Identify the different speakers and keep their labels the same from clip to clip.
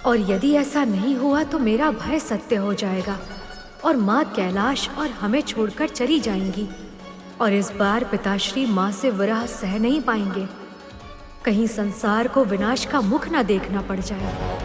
Speaker 1: और यदि ऐसा नहीं हुआ तो मेरा भय सत्य हो जाएगा और माँ कैलाश और हमें छोड़कर चली जाएंगी। और इस बार पिताश्री माँ से विरह सह नहीं पाएंगे। कहीं संसार को विनाश का मुख न देखना पड़ जाए।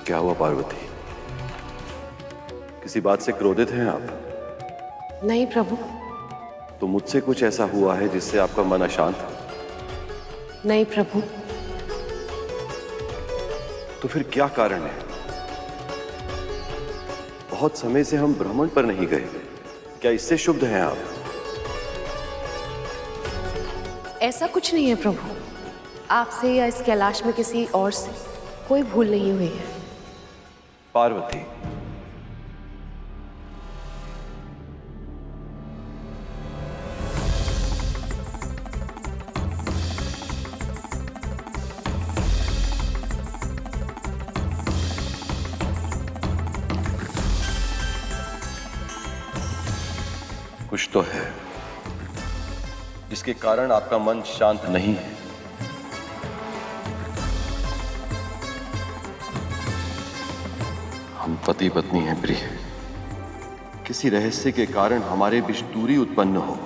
Speaker 2: क्या हुआ पार्वती? किसी बात से क्रोधित हैं आप?
Speaker 3: नहीं प्रभु।
Speaker 2: तो मुझसे कुछ ऐसा हुआ है जिससे आपका मन अशांत?
Speaker 3: नहीं प्रभु।
Speaker 2: तो फिर क्या कारण है? बहुत समय से हम भ्रमण पर नहीं गए, क्या इससे शुद्ध हैं आप?
Speaker 3: ऐसा कुछ नहीं है प्रभु। आपसे या इस कैलाश में किसी और से कोई भूल नहीं हुई है।
Speaker 2: पार्वती, कुछ तो है जिसके कारण आपका मन शांत नहीं है। हम पति पत्नी हैं प्रिय। किसी रहस्य के कारण हमारे बीच दूरी उत्पन्न हो,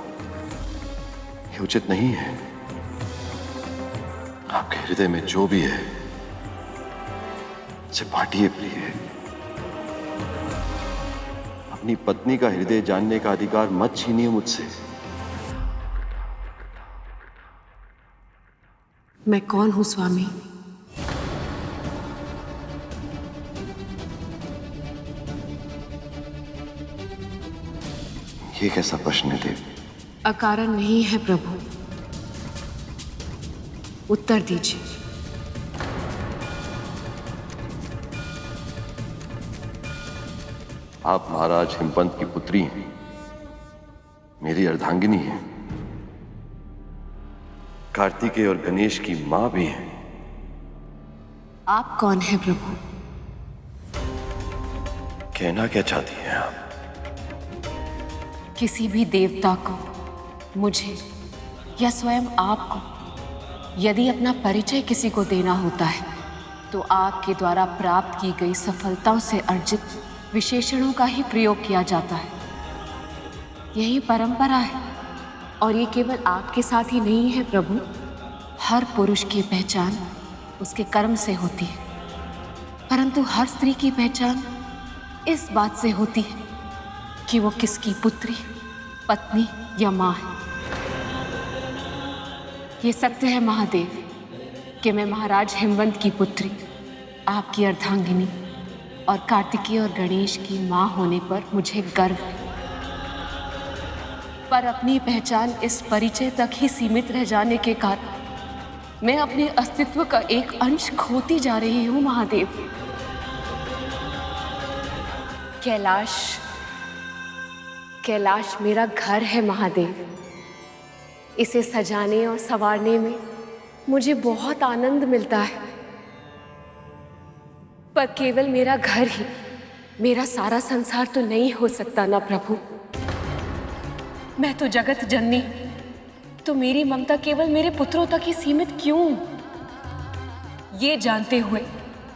Speaker 2: यह उचित नहीं है। आपके हृदय में जो भी है उसे बांटिए प्रिय। अपनी पत्नी का हृदय जानने का अधिकार मत छीनिए मुझसे।
Speaker 3: मैं कौन हूं स्वामी?
Speaker 2: ये कैसा प्रश्न है देव?
Speaker 3: अकारण नहीं है प्रभु। उत्तर दीजिए।
Speaker 2: आप महाराज हिमवंत की पुत्री हैं, मेरी अर्धांगिनी हैं, कार्तिकेय और गणेश की मां भी हैं।
Speaker 3: आप कौन हैं प्रभु?
Speaker 2: कहना क्या चाहती हैं आप?
Speaker 3: किसी भी देवता को, मुझे या स्वयं आपको यदि अपना परिचय किसी को देना होता है तो आपके द्वारा प्राप्त की गई सफलताओं से अर्जित विशेषणों का ही प्रयोग किया जाता है। यही परंपरा है और ये केवल आपके साथ ही नहीं है प्रभु। हर पुरुष की पहचान उसके कर्म से होती है, परंतु हर स्त्री की पहचान इस बात से होती है कि वो किसकी पुत्री, पत्नी या माँ है। ये सत्य है महादेव कि मैं महाराज हिमवंत की पुत्री, आपकी अर्धांगिनी और कार्तिकेय और गणेश की माँ होने पर मुझे गर्व है। पर अपनी पहचान इस परिचय तक ही सीमित रह जाने के कारण मैं अपने अस्तित्व का एक अंश खोती जा रही हूँ महादेव। कैलाश मेरा घर है महादेव। इसे सजाने और संवारने में मुझे बहुत आनंद मिलता है, पर केवल मेरा घर ही मेरा सारा संसार तो नहीं हो सकता ना प्रभु। मैं तो जगत जननी, तो मेरी ममता केवल मेरे पुत्रों तक ही सीमित क्यों? ये जानते हुए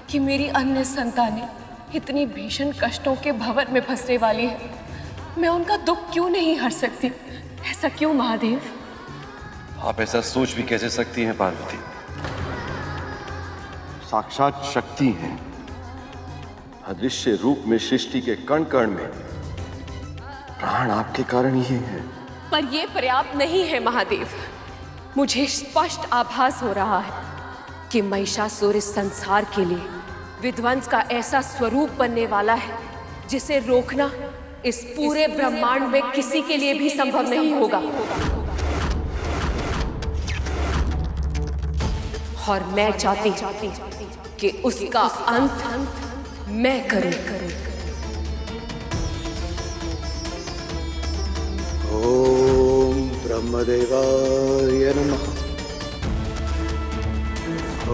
Speaker 3: कि मेरी अन्य संतानें इतनी भीषण कष्टों के भंवर में फंसने वाली है, मैं उनका दुख क्यों नहीं हर सकती? ऐसा क्यों महादेव?
Speaker 2: आप ऐसा सोच भी कैसे सकती हैं पार्वती? साक्षात शक्ति हैं, अदृश्य रूप में सृष्टि के कण कण में प्राण आपके कारण ही है।
Speaker 3: पर यह पर्याप्त नहीं है महादेव। मुझे स्पष्ट आभास हो रहा है कि महिषासुर इस संसार के लिए विध्वंस का ऐसा स्वरूप बनने वाला है जिसे रोकना इस पूरे ब्रह्मांड में किसी के लिए भी संभव नहीं होगा। और मैं चाहती कि उसका अंत मैं करूं।
Speaker 4: ओम ब्रह्मदेवाय नमः।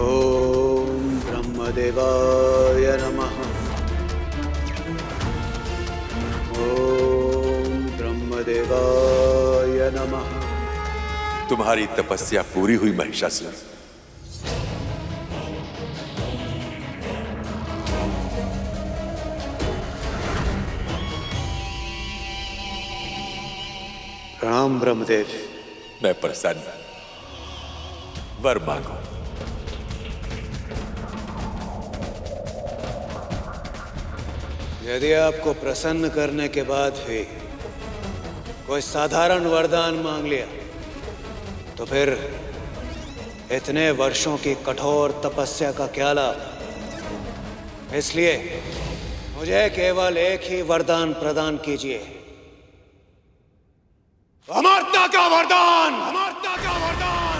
Speaker 4: ओम ब्रह्मदेवाय नमः। ओम ब्रह्मदेवाय नमः।
Speaker 5: तुम्हारी तपस्या पूरी हुई महिषासुर।
Speaker 4: राम ब्रह्मदेव।
Speaker 5: मैं प्रसन्न। वर मांगो।
Speaker 4: यदि आपको प्रसन्न करने के बाद भी कोई साधारण वरदान मांग लिया तो फिर इतने वर्षों की कठोर तपस्या का क्या लाभ। इसलिए मुझे केवल एक ही वरदान प्रदान कीजिए। अमरता का वरदान। अमरता का वरदान।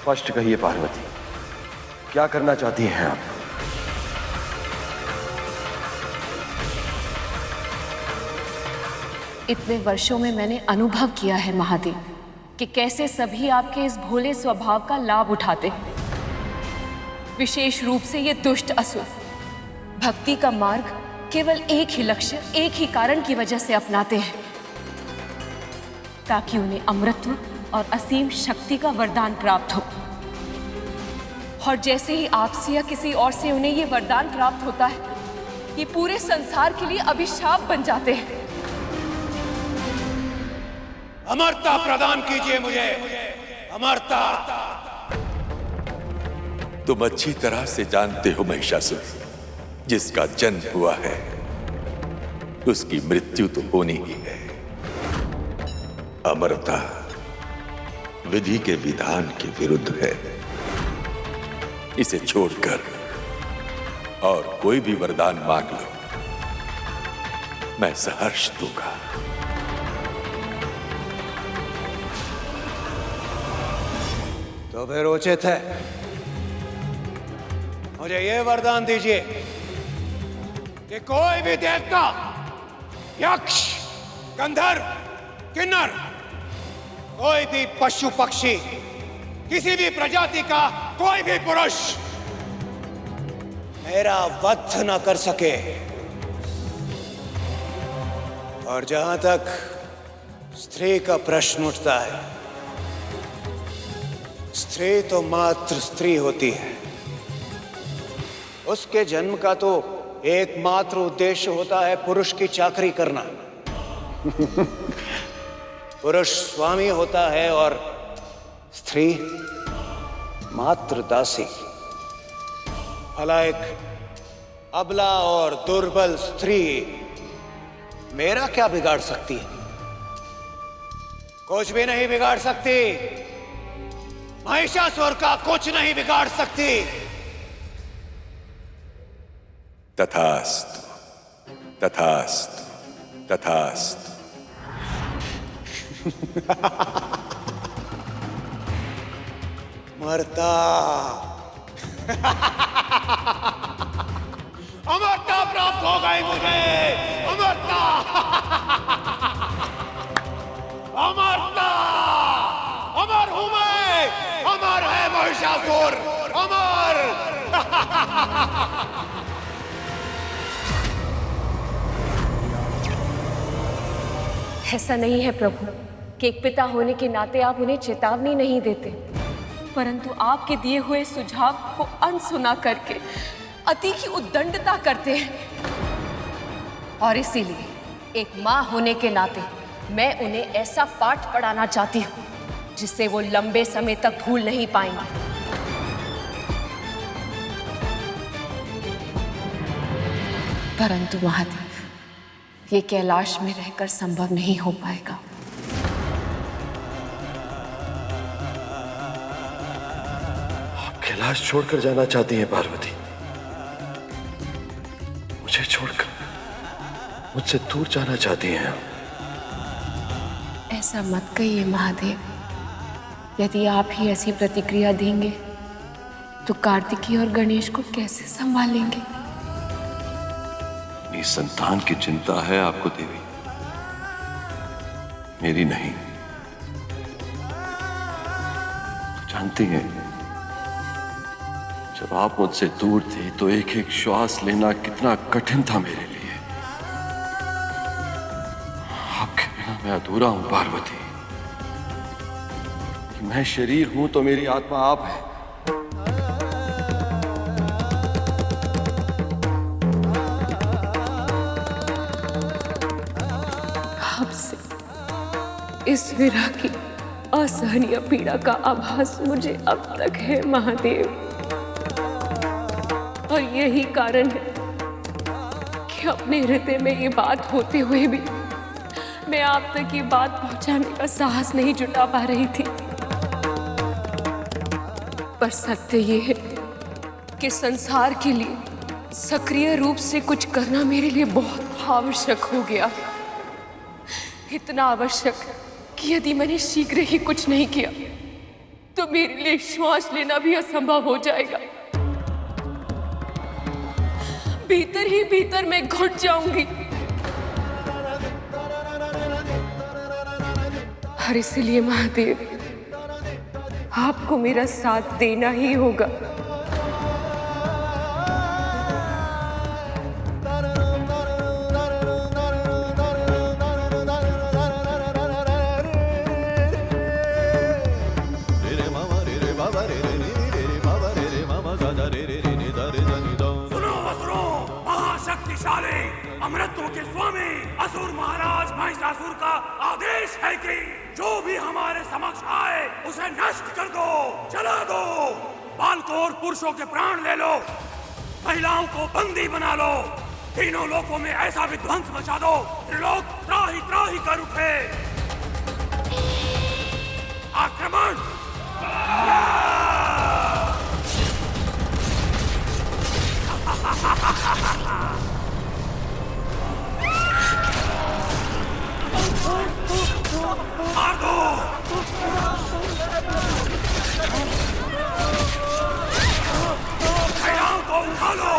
Speaker 2: स्पष्ट कहिए पार्वती, क्या करना चाहती हैं आप?
Speaker 3: इतने वर्षों में मैंने अनुभव किया है महादेव कि कैसे सभी आपके इस भोले स्वभाव का लाभ उठाते हैं। विशेष रूप से ये दुष्ट असुर भक्ति का मार्ग केवल एक ही लक्ष्य, एक ही कारण की वजह से अपनाते हैं, ताकि उन्हें अमृतत्व और असीम शक्ति का वरदान प्राप्त हो। और जैसे ही आपसे या किसी और से उन्हें ये वरदान प्राप्त होता है, ये पूरे संसार के लिए अभिशाप बन जाते हैं।
Speaker 4: अमरता प्रदान कीजिए मुझे। अमरता।
Speaker 5: तुम अच्छी तरह से जानते हो महिषासुर, जिसका जन्म हुआ है उसकी मृत्यु तो होनी ही है।
Speaker 6: अमरता विधि के विधान के विरुद्ध है।
Speaker 5: इसे छोड़कर और कोई भी वरदान मांग लो, मैं सहर्ष दूंगा।
Speaker 4: तो फिर उचित है, मुझे ये वरदान दीजिए कि कोई भी देवता, यक्ष, गंधर्व, किन्नर, कोई भी पशु पक्षी, किसी भी प्रजाति का कोई भी पुरुष मेरा वध न कर सके। और जहां तक स्त्री का प्रश्न उठता है, स्त्री तो मात्र स्त्री होती है। उसके जन्म का तो एकमात्र उद्देश्य होता है पुरुष की चाकरी करना। पुरुष स्वामी होता है और स्त्री मात्र दासी। भला एक अबला और दुर्बल स्त्री मेरा क्या बिगाड़ सकती है? कुछ भी नहीं बिगाड़ सकती। महिषासुर का कुछ नहीं बिगाड़ सकती।
Speaker 5: तथास्तु, तथास्तु, तथास्तु।
Speaker 4: मरता। अमरता प्राप्त हो गई मुझे। अमरता। अमरता। अमर हूं मैं। अमर है महिषासुर। अमर।
Speaker 3: ऐसा नहीं है प्रभु कि एक पिता होने के नाते आप उन्हें चेतावनी नहीं देते, परंतु आपके दिए हुए सुझाव को अनसुना करके अति की उद्दंडता करते हैं। और इसीलिए एक माँ होने के नाते मैं उन्हें ऐसा पाठ पढ़ाना चाहती हूँ जिससे वो लंबे समय तक भूल नहीं पाएंगे। परंतु महादेव, ये कैलाश में रहकर संभव नहीं हो पाएगा।
Speaker 2: आप कैलाश छोड़कर जाना चाहती हैं पार्वती? मुझे छोड़कर मुझसे दूर जाना चाहती हैं आप?
Speaker 3: ऐसा मत कहिए महादेव। यदि आप ही ऐसी प्रतिक्रिया देंगे तो कार्तिकी और गणेश को कैसे संभालेंगे?
Speaker 2: मेरी संतान की चिंता है आपको देवी, मेरी नहीं। तो जानती हैं, जब आप मुझसे दूर थी तो एक एक श्वास लेना कितना कठिन था मेरे लिए। आपके बिना मैं अधूरा हूं पार्वती। कि मैं शरीर हूं तो मेरी आत्मा आप है।
Speaker 3: आपसे इस विरह की असहनीय पीड़ा का आभास मुझे अब तक है महादेव, और यही कारण है कि अपने हृदय में ये बात होते हुए भी मैं आप तक ये बात पहुंचाने का साहस नहीं जुटा पा रही थी। पर सत्य ये है कि संसार के लिए सक्रिय रूप से कुछ करना मेरे लिए बहुत आवश्यक हो गया। इतना आवश्यक कि यदि मैंने शीघ्र ही कुछ नहीं किया तो मेरे लिए श्वास लेना भी असंभव हो जाएगा। भीतर ही भीतर मैं घुट जाऊंगी। और इसलिए महादेव, आपको मेरा साथ देना ही होगा।
Speaker 7: शक्तिशाली अमृतों के स्वामी असुर महाराज महिषासुर का आदेश है कि जो भी हमारे समक्ष आए उसे नष्ट कर दो, जला दो। बालकों और पुरुषों के प्राण ले लो, महिलाओं को बंदी बना लो, तीनों लोकों में ऐसा विध्वंस मचा दो त्रिलोक त्राहि त्राहि कर उठे। आक्रमण! मार दो! महिलाओं को उठा लो!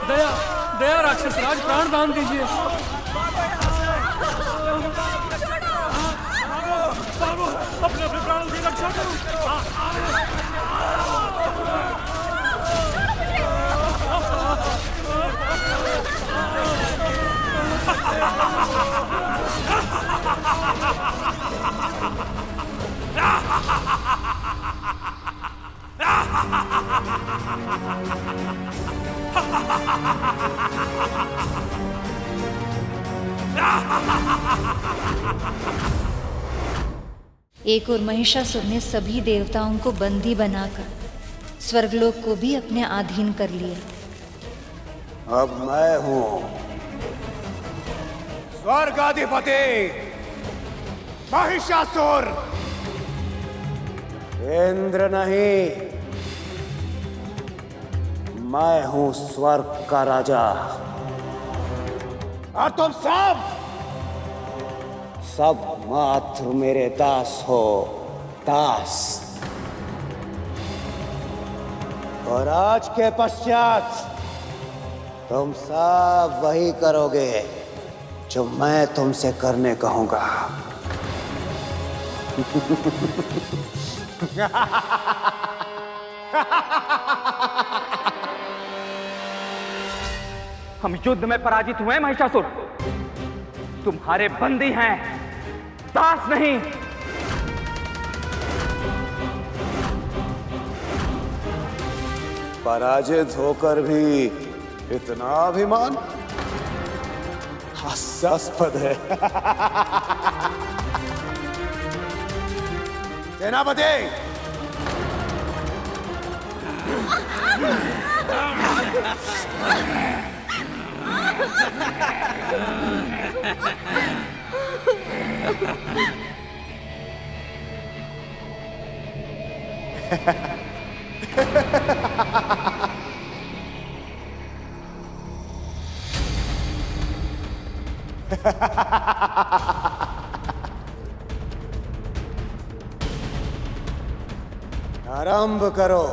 Speaker 8: दया दया राक्षस राज, प्राण दान दीजिए।
Speaker 7: अपने अपने प्राणों की रक्षा करो।
Speaker 9: एक और महिषासुर ने सभी देवताओं को बंदी बनाकर स्वर्गलोक को भी अपने अधीन कर लिया।
Speaker 4: अब मैं हूं स्वर्गाधिपति महिषासुर। इंद्र नहीं, मैं हूं स्वर्ग का राजा। और तुम सब मात्र मेरे दास हो, दास। और आज के पश्चात तुम सब वही करोगे जो मैं तुमसे करने कहूंगा।
Speaker 8: हम युद्ध में पराजित हुए महिषासुर, तुम्हारे बंदी हैं, दास नहीं।
Speaker 4: पराजित होकर भी इतना अभिमान हास्यास्पद है। सेनापति, आरंभ करो।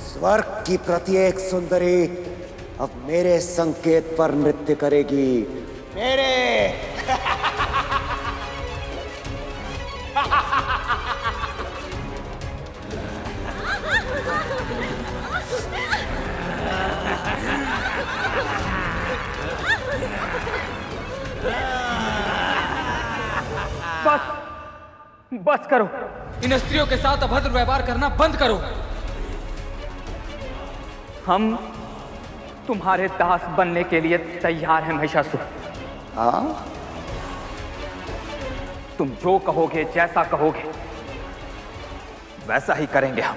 Speaker 4: स्वर्ग की प्रत्येक सुंदरी अब मेरे संकेत पर नृत्य करेगी। मेरे
Speaker 8: बस करो। इन स्त्रियों के साथ अभद्र व्यवहार करना बंद करो। हम तुम्हारे दास बनने के लिए तैयार हैं महिषासुर।
Speaker 4: हाँ?
Speaker 8: तुम जो कहोगे, जैसा कहोगे, वैसा ही करेंगे हम।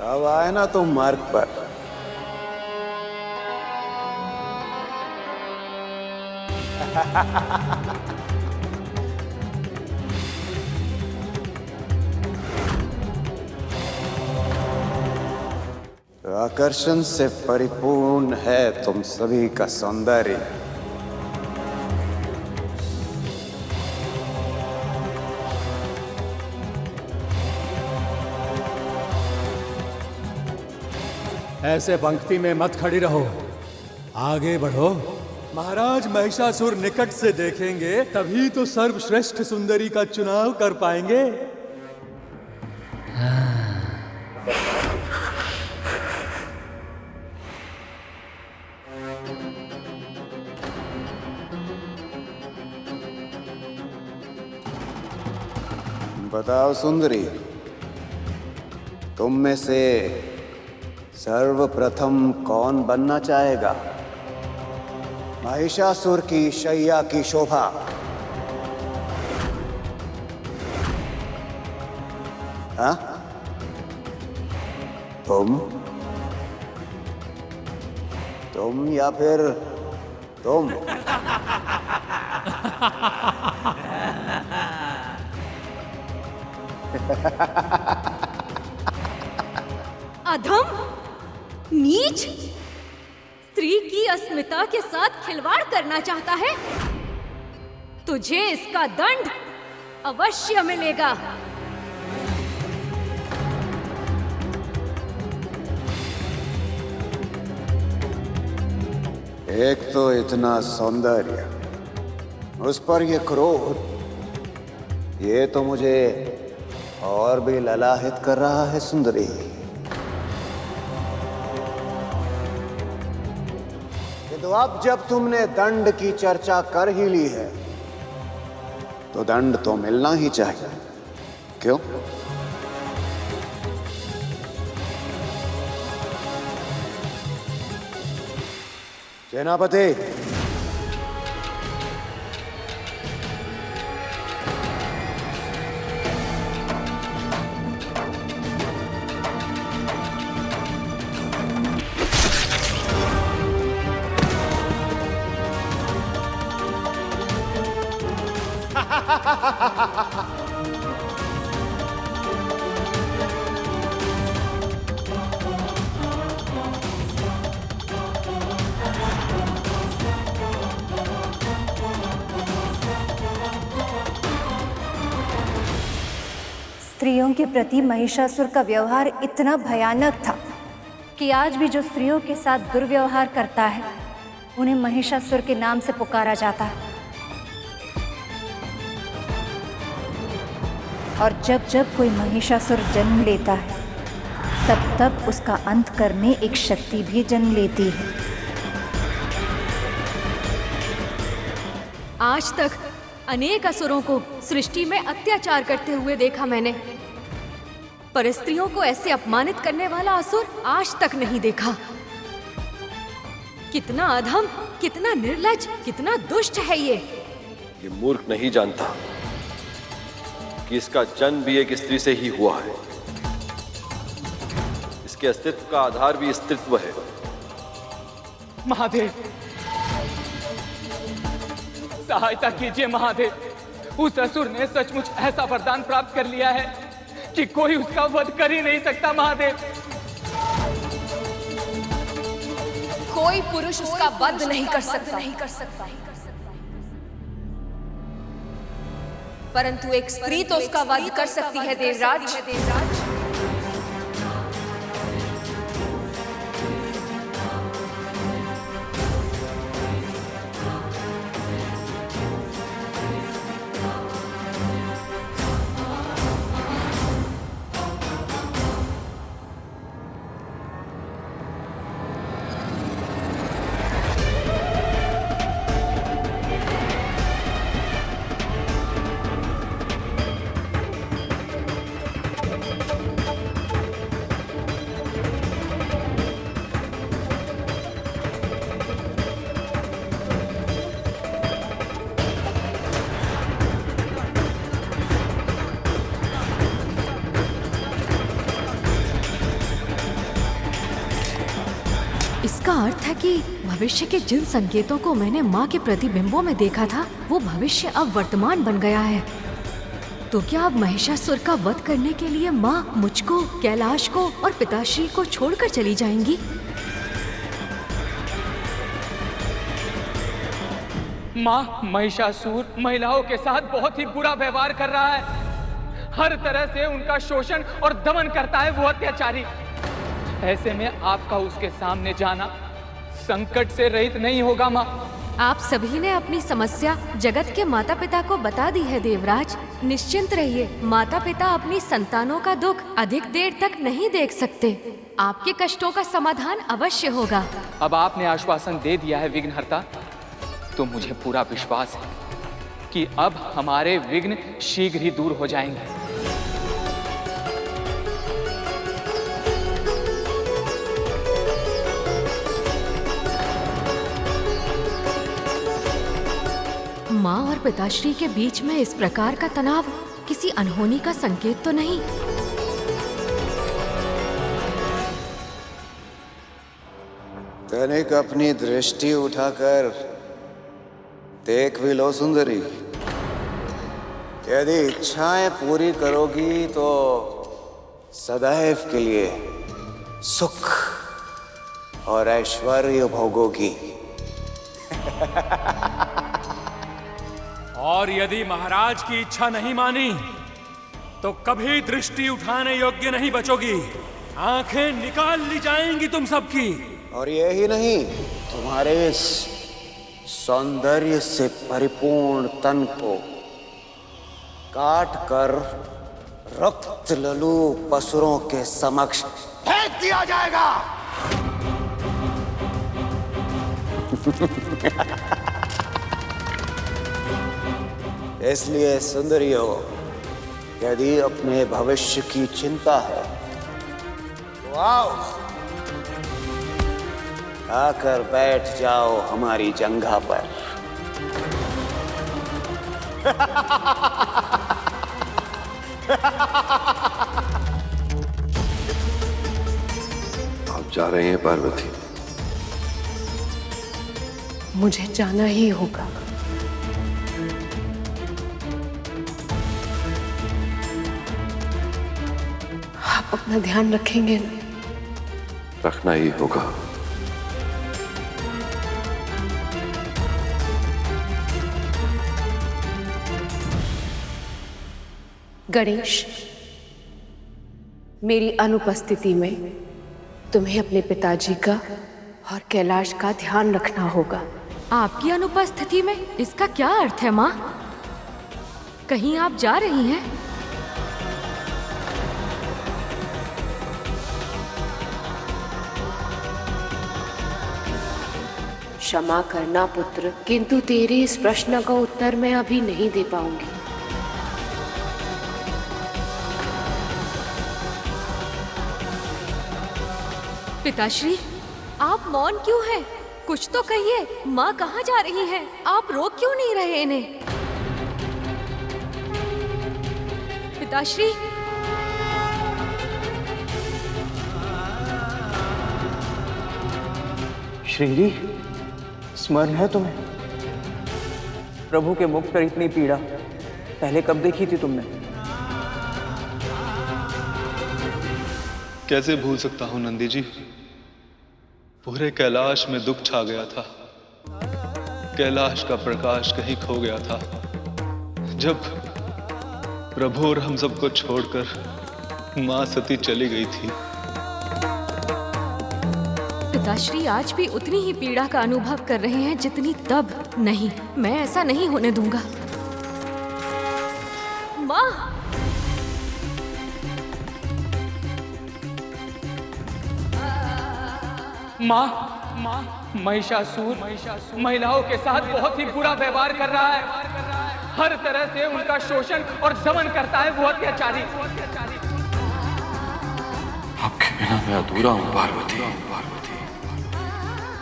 Speaker 4: अब आए ना तुम मार्ग पर। आकर्षण से परिपूर्ण है तुम सभी का सौंदर्य।
Speaker 10: ऐसे पंक्ति में मत खड़ी रहो, आगे बढ़ो। महाराज महिषासुर निकट से देखेंगे तभी तो सर्वश्रेष्ठ सुंदरी का चुनाव कर पाएंगे।
Speaker 4: बताओ सुंदरी, तुम में से सर्वप्रथम कौन बनना चाहेगा? महिषासुर की शैया की शोभा। हाँ? तुम या फिर तुम?
Speaker 1: अधम, नीच, स्त्री की अस्मिता के साथ खिलवाड़ करना चाहता है? तुझे इसका दंड अवश्य मिलेगा।
Speaker 4: एक तो इतना सौंदर्य, उस पर ये क्रोध, ये तो मुझे और भी ललाहित कर रहा है सुंदरी। तो अब जब तुमने दंड की चर्चा कर ही ली है तो दंड तो मिलना ही चाहिए, क्यों? सेनापति,
Speaker 9: स्त्रियों के प्रति महिषासुर का व्यवहार इतना भयानक था कि आज भी जो स्त्रियों के साथ दुर्व्यवहार करता है उन्हें महिषासुर के नाम से पुकारा जाता है। और जब जब कोई महिषासुर जन्म लेता है तब तब उसका अंत करने एक शक्ति भी जन्म लेती है।
Speaker 1: आज तक अनेक असुरों को सृष्टि में अत्याचार करते हुए देखा मैंने, पर स्त्रियों को ऐसे अपमानित करने वाला असुर आज तक नहीं देखा। कितना अधम, कितना निर्लज्ज, कितना दुष्ट है ये
Speaker 2: मूर्ख नहीं जानता कि इसका जन्म भी एक स्त्री से ही हुआ है। इसके अस्तित्व का आधार भी स्त्रीत्व है।
Speaker 8: महादेव, सहायता कीजिए महादेव। उस असुर ने सचमुच ऐसा वरदान प्राप्त कर लिया है कि कोई उसका वध कर ही नहीं सकता। महादेव,
Speaker 3: कोई पुरुष उसका वध नहीं कर सकता, परंतु एक स्त्री तो उसका वध कर सकती है देवराज।
Speaker 1: इसका अर्थ है कि भविष्य के जिन संकेतों को मैंने माँ के प्रतिबिंबों में देखा था, वो भविष्य अब वर्तमान बन गया है। तो क्या अब महिषासुर का वध करने के लिए माँ मुझको, कैलाश को और पिताश्री को छोड़कर चली जाएंगी?
Speaker 8: माँ, महिषासुर महिलाओं के साथ बहुत ही बुरा व्यवहार कर रहा है। हर तरह से उनका शोषण और दमन करता है वो अत्याचारी। ऐसे में आपका उसके सामने जाना संकट से रहित नहीं होगा माँ।
Speaker 1: आप सभी ने अपनी समस्या जगत के माता पिता को बता दी है देवराज। निश्चिंत रहिए, माता पिता अपनी संतानों का दुख अधिक देर तक नहीं देख सकते। आपके कष्टों का समाधान अवश्य होगा।
Speaker 8: अब आपने आश्वासन दे दिया है विघ्नहर्ता, तो मुझे पूरा विश्वास है कि अब हमारे विघ्न शीघ्र ही दूर हो जाएंगे।
Speaker 1: माँ और पिताश्री के बीच में इस प्रकार का तनाव किसी अनहोनी का संकेत तो नहीं?
Speaker 4: तनिक अपनी दृष्टि उठाकर देख भी लो सुंदरी। यदि इच्छाएं पूरी करोगी तो सदैव के लिए सुख और ऐश्वर्य भोगोगी।
Speaker 10: और यदि महाराज की इच्छा नहीं मानी तो कभी दृष्टि उठाने योग्य नहीं बचोगी। आंखें निकाल ली जाएंगी तुम सबकी।
Speaker 4: और यही नहीं, तुम्हारे इस सौंदर्य से परिपूर्ण तन को काट कर रक्त ललू पसुरों के समक्ष फेंक दिया जाएगा। इसलिए सुंदरियों, यदि अपने भविष्य की चिंता है तो आओ, आकर बैठ जाओ हमारी जंघा पर।
Speaker 2: आप जा रहे हैं पार्वती?
Speaker 3: मुझे जाना ही होगा। आप अपना ध्यान रखेंगे ना?
Speaker 2: रखना ही होगा।
Speaker 3: गणेश, मेरी अनुपस्थिति में तुम्हें अपने पिताजी का और कैलाश का ध्यान रखना होगा।
Speaker 1: आपकी अनुपस्थिति में इसका क्या अर्थ है माँ? कहीं आप जा रही हैं?
Speaker 3: क्षमा करना पुत्र, किंतु तेरे इस प्रश्न का उत्तर मैं अभी नहीं दे पाऊंगी।
Speaker 1: पिताश्री, आप मौन क्यों हैं? कुछ तो कहिए। माँ कहाँ जा रही हैं? आप रोक क्यों नहीं रहे इन्हें? पिताश्री।
Speaker 11: श्रीजी, स्मरण है तुम्हें? प्रभु के मुख पर इतनी पीड़ा पहले कब देखी थी तुमने?
Speaker 12: कैसे भूल सकता हूं नंदी जी। पूरे कैलाश में दुख छा गया था। कैलाश का प्रकाश कहीं खो गया था जब प्रभु और हम सबको छोड़कर मां सती चली गई थी।
Speaker 1: पिताश्री आज भी उतनी ही पीड़ा का अनुभव कर रहे हैं जितनी तब। नहीं, मैं ऐसा नहीं होने दूंगा। माँ!
Speaker 8: माँ, महिषासुर महिलाओं के साथ बहुत ही बुरा व्यवहार कर रहा है। हर तरह से उनका शोषण और दमन करता है वो अत्याचारी।
Speaker 2: आपके बिना मैं अधूरा हूं पार्वती।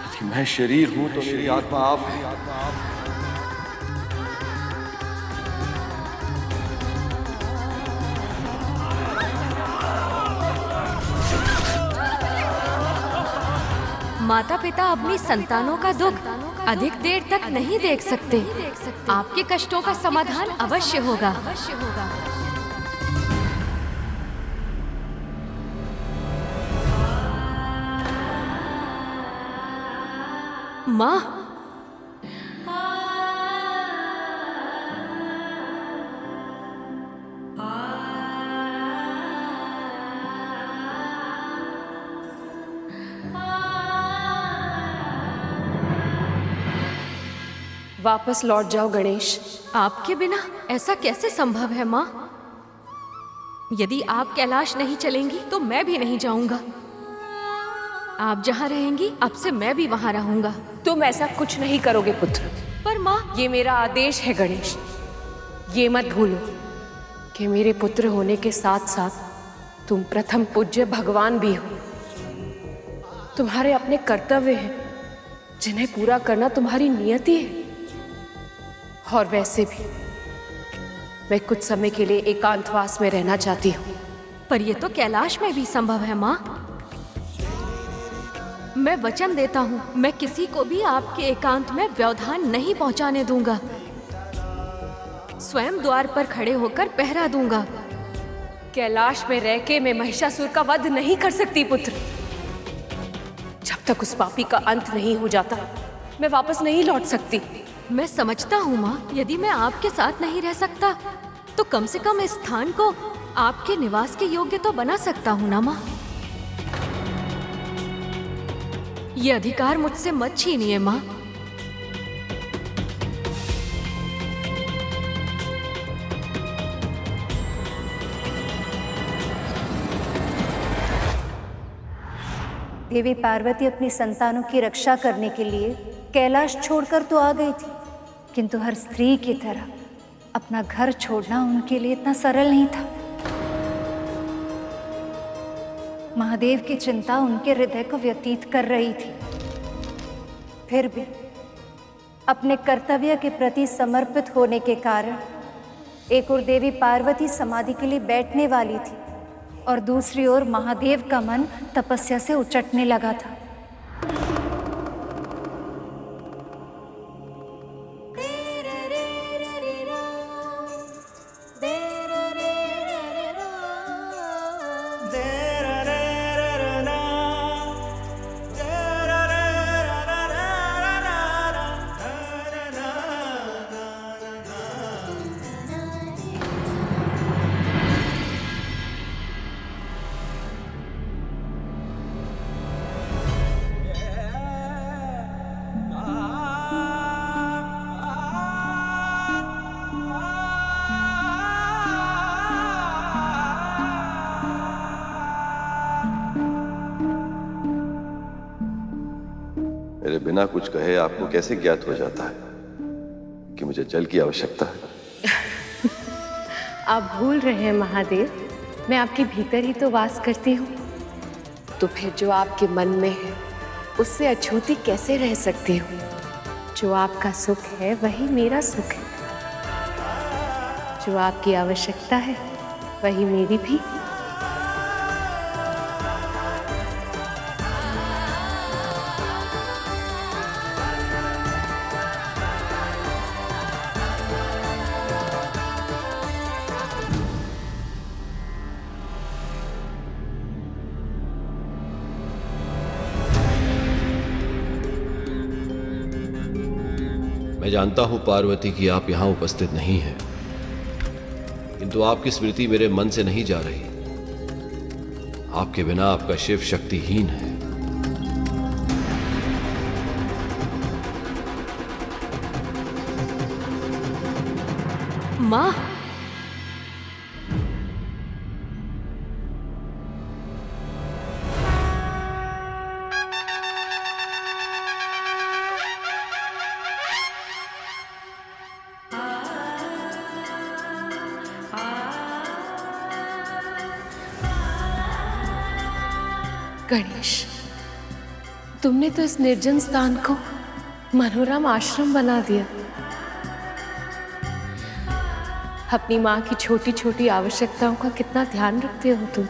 Speaker 2: यदि मैं शरीर हूं तो मेरी आत्मा आप है।
Speaker 1: माता पिता अपनी संतानों का दुख अधिक देर तक नहीं देख सकते। आपके कष्टों का समाधान अवश्य होगा। माँ!
Speaker 3: वापस लौट जाओ गणेश।
Speaker 1: आपके बिना ऐसा कैसे संभव है माँ? यदि आप कैलाश नहीं चलेंगी तो मैं भी नहीं जाऊंगा। आप जहाँ रहेंगी अब से मैं भी वहाँ रहूंगा।
Speaker 3: तुम ऐसा कुछ नहीं करोगे पुत्र।
Speaker 1: पर माँ,
Speaker 3: ये मेरा आदेश है गणेश। ये मत भूलो कि मेरे पुत्र होने के साथ साथ तुम प्रथम पूज्य भगवान भी हो। तुम्हारे अपने कर्तव्य हैं जिन्हें पूरा करना तुम्हारी नियति है। और वैसे भी मैं कुछ समय के लिए एकांतवास में रहना चाहती हूँ।
Speaker 1: पर ये तो कैलाश में भी संभव है माँ। मैं वचन देता हूँ, मैं किसी को भी आपके एकांत में व्यवधान नहीं पहुँचाने दूंगा। स्वयं द्वार पर खड़े होकर पहरा दूंगा।
Speaker 3: कैलाश में रह के मैं महिषासुर का वध नहीं कर सकती पुत्र। जब तक उस पापी का अंत नहीं हो जाता मैं वापस नहीं लौट सकती।
Speaker 1: मैं समझता हूँ माँ, यदि मैं आपके साथ नहीं रह सकता तो कम से कम इस स्थान को आपके निवास के योग्य तो बना सकता हूँ ना माँ। ये अधिकार मुझसे मत छीनिए माँ।
Speaker 9: देवी पार्वती अपनी संतानों की रक्षा करने के लिए कैलाश छोड़कर तो आ गई थी, किंतु हर स्त्री की तरह अपना घर छोड़ना उनके लिए इतना सरल नहीं था। महादेव की चिंता उनके हृदय को व्यतीत कर रही थी। फिर भी अपने कर्तव्य के प्रति समर्पित होने के कारण एक ओर देवी पार्वती समाधि के लिए बैठने वाली थी और दूसरी ओर महादेव का मन तपस्या से उचटने लगा था।
Speaker 2: मेरे बिना कुछ कहे आपको कैसे ज्ञात हो जाता है कि मुझे जल की आवश्यकता है?
Speaker 3: आप भूल रहे हैं महादेव, मैं आपके भीतर ही तो वास करती हूँ। तो फिर जो आपके मन में है उससे अछूती कैसे रह सकती हूँ? जो आपका सुख है वही मेरा सुख है, जो आपकी आवश्यकता है वही मेरी भी।
Speaker 13: मैं जानता हूं पार्वती कि आप यहां उपस्थित नहीं हैं, किंतु आपकी स्मृति मेरे मन से नहीं जा रही। आपके बिना आपका शिव शक्तिहीन है।
Speaker 1: मां,
Speaker 3: गणेश, तुमने तो इस निर्जन स्थान को मनोरम आश्रम बना दिया। अपनी माँ की छोटी छोटी आवश्यकताओं का कितना ध्यान रखते हो तुम।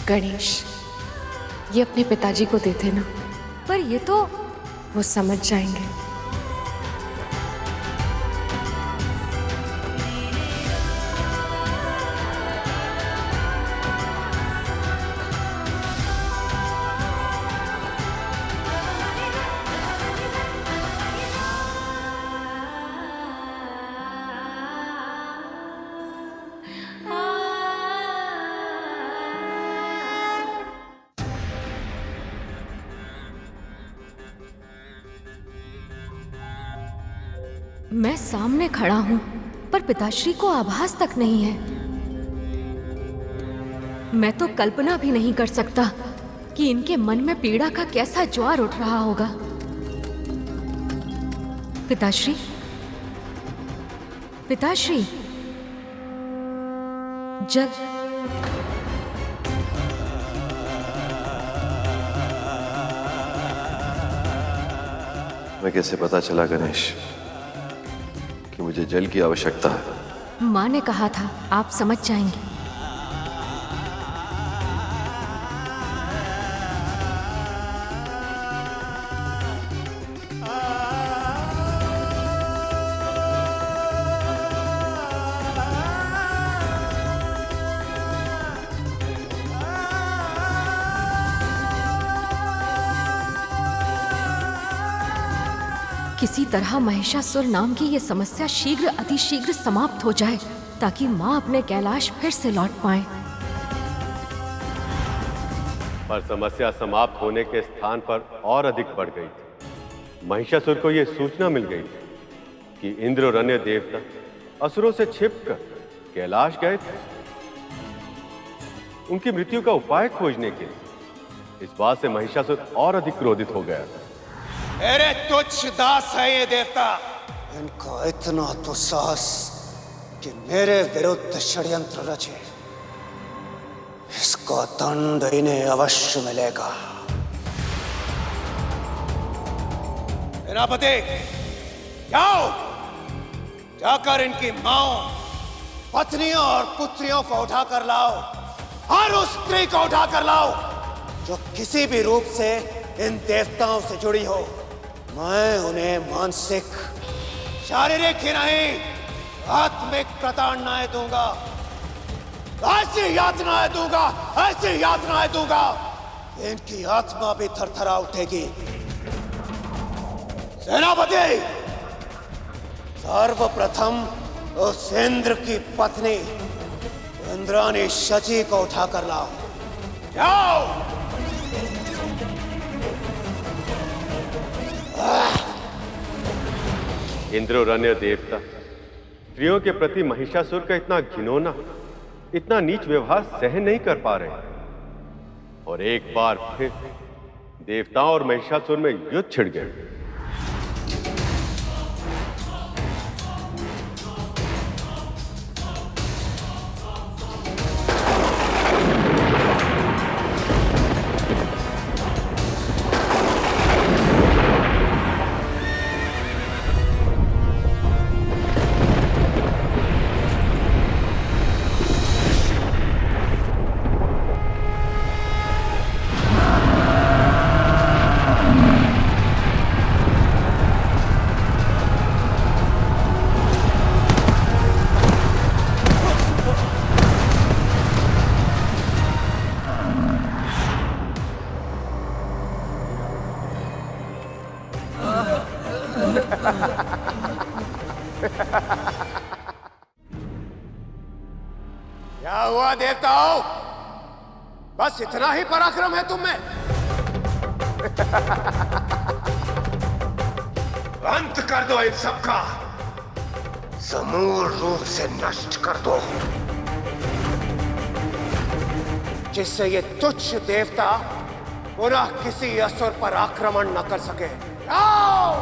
Speaker 3: गणेश, ये अपने पिताजी को दे देना।
Speaker 1: पर ये तो
Speaker 3: वो समझ जाएंगे।
Speaker 1: मैं सामने खड़ा हूं, पर पिताश्री को आभास तक नहीं है। मैं तो कल्पना भी नहीं कर सकता कि इनके मन में पीड़ा का कैसा ज्वार उठ रहा होगा। पिताश्री, पिताश्री, जल।
Speaker 2: मैं कैसे पता चला गणेश कि मुझे जल की आवश्यकता है?
Speaker 1: माँ ने कहा था आप समझ जाएंगे। किसी तरह महिषासुर नाम की ये समस्या शीघ्र अतिशीघ्र समाप्त हो जाए, ताकि माँ अपने कैलाश फिर से लौट पाए।
Speaker 14: पर समस्या समाप्त होने के स्थान पर और अधिक बढ़ गई थी। महिषासुर को यह सूचना मिल गई थी कि इंद्र और अन्य देवता असुरों से छिपकर कैलाश गए थे उनकी मृत्यु का उपाय खोजने के लिए। इस बात से महिषासुर और अधिक क्रोधित हो गया था।
Speaker 4: अरे तुच्छ दास है ये देवता, इनका इतना तो साहस कि मेरे विरुद्ध षड्यंत्र रचे। इसका दंड इन्हें अवश्य मिलेगा। सेनापति, जाओ, जाकर इनकी माओ, पत्नियों और पुत्रियों को उठाकर लाओ, हर उस स्त्री को उठाकर लाओ जो किसी भी रूप से इन देवताओं से जुड़ी हो। मैं उन्हें मानसिक, शारीरिक ही नहीं, आत्मिक प्रताड़नाएं दूंगा। ऐसी यातनाएं दूंगा, ऐसी यातनाएं दूंगा कि इनकी आत्मा भी थरथरा उठेगी। सेनापति, सर्वप्रथम उस इंद्र की पत्नी इंद्राणी शची को उठाकर लाओ। जाओ।
Speaker 14: इंद्ररण्य देवता स्त्रियों के प्रति महिषासुर का इतना घिनौना, इतना नीच व्यवहार सहन नहीं कर पा रहे, और एक बार फिर देवताओं और महिषासुर में युद्ध छिड़ गया।
Speaker 4: क्या हुआ देवताओं? बस इतना ही पराक्रम है तुम में? अंत कर दो इन सबका, समूल रूप से नष्ट कर दो, जिससे ये तुच्छ देवता पुनः किसी असुर पर आक्रमण न कर सके। आओ!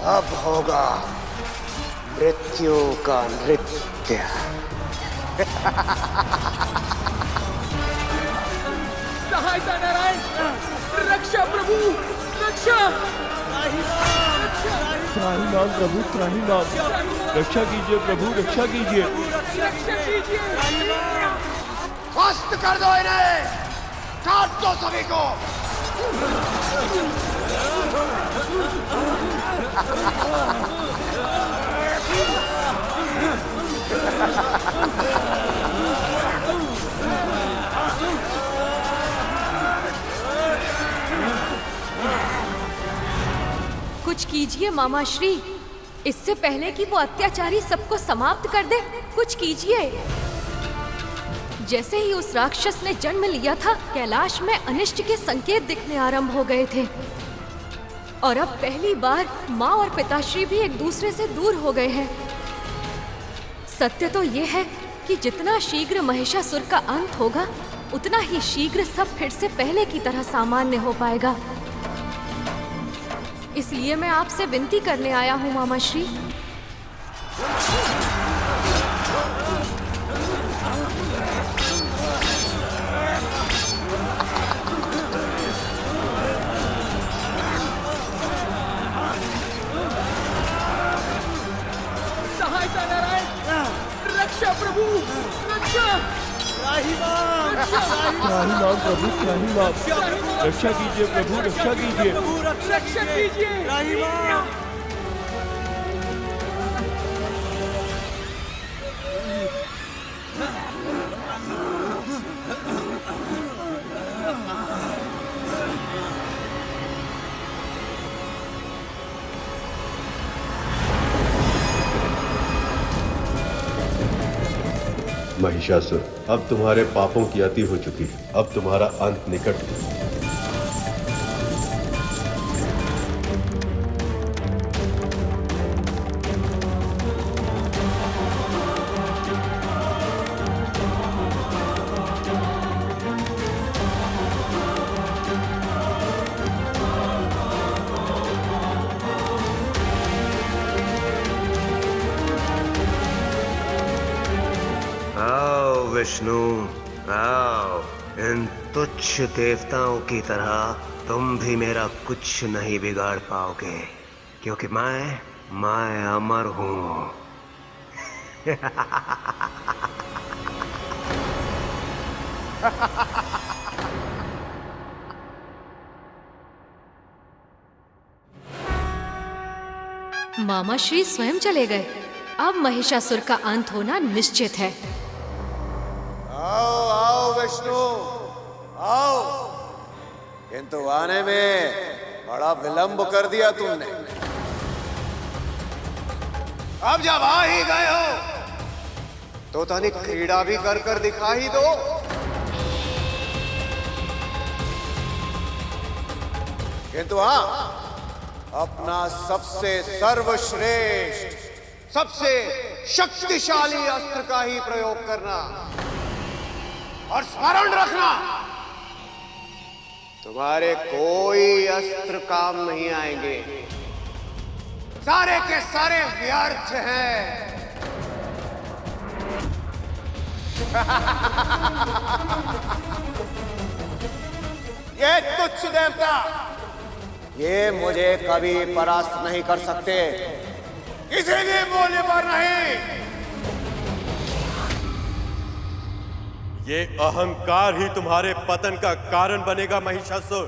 Speaker 4: अब होगा मृत्यु का नृत्य।
Speaker 8: सहायता नारायण, रक्षा प्रभु, रक्षा।
Speaker 15: त्राहिमाम प्रभु, त्राहिमाम, रक्षा कीजिए प्रभु, रक्षा कीजिए,
Speaker 8: रक्षा कीजिए।
Speaker 4: ध्वस्त कर दो इन्हें, काट दो सभी को।
Speaker 1: कुछ कीजिए मामा श्री, इससे पहले कि वो अत्याचारी सबको समाप्त कर दे, कुछ कीजिए। जैसे ही उस राक्षस ने जन्म लिया था, कैलाश में अनिष्ट के संकेत दिखने आरंभ हो गए थे, और अब पहली बार माँ और पिताश्री भी एक दूसरे से दूर हो गए हैं। सत्य तो ये है कि जितना शीघ्र महिषासुर का अंत होगा, उतना ही शीघ्र सब फिर से पहले की तरह सामान्य हो पाएगा। इसलिए मैं आपसे विनती करने आया हूँ मामा श्री।
Speaker 8: सहायता नारायण, रक्षा प्रभु, रक्षा।
Speaker 15: त्राहिमाम प्रभु, त्राहिमाम, रक्षा कीजिए प्रभु, रक्षा कीजिए,
Speaker 8: रक्षा कीजिए।
Speaker 14: महिषासुर, अब तुम्हारे पापों की अति हो चुकी है, अब तुम्हारा अंत निकट है।
Speaker 4: विष्णु, आओ। इन तुच्छ देवताओं की तरह तुम भी मेरा कुछ नहीं बिगाड़ पाओगे, क्योंकि मैं अमर हूं।
Speaker 1: मामा श्री स्वयं चले गए। अब महिषासुर का अंत होना निश्चित है।
Speaker 4: आओ आओ विष्णु आओ, किंतु आने में बड़ा विलंब कर दिया तुमने। अब जब आ ही गए हो तो तनिक क्रीड़ा भी कर कर दिखा ही दो। किंतु हाँ, अपना सबसे सर्वश्रेष्ठ, सबसे शक्तिशाली अस्त्र का ही प्रयोग करना, और स्मरण रखना तुम्हारे कोई अस्त्र काम नहीं आएंगे, सारे के सारे व्यर्थ हैं। ये तुच्छ देवता, ये मुझे कभी परास्त नहीं कर सकते, किसी भी मूल्य पर नहीं।
Speaker 14: ये अहंकार ही तुम्हारे पतन का कारण बनेगा महिषासुर।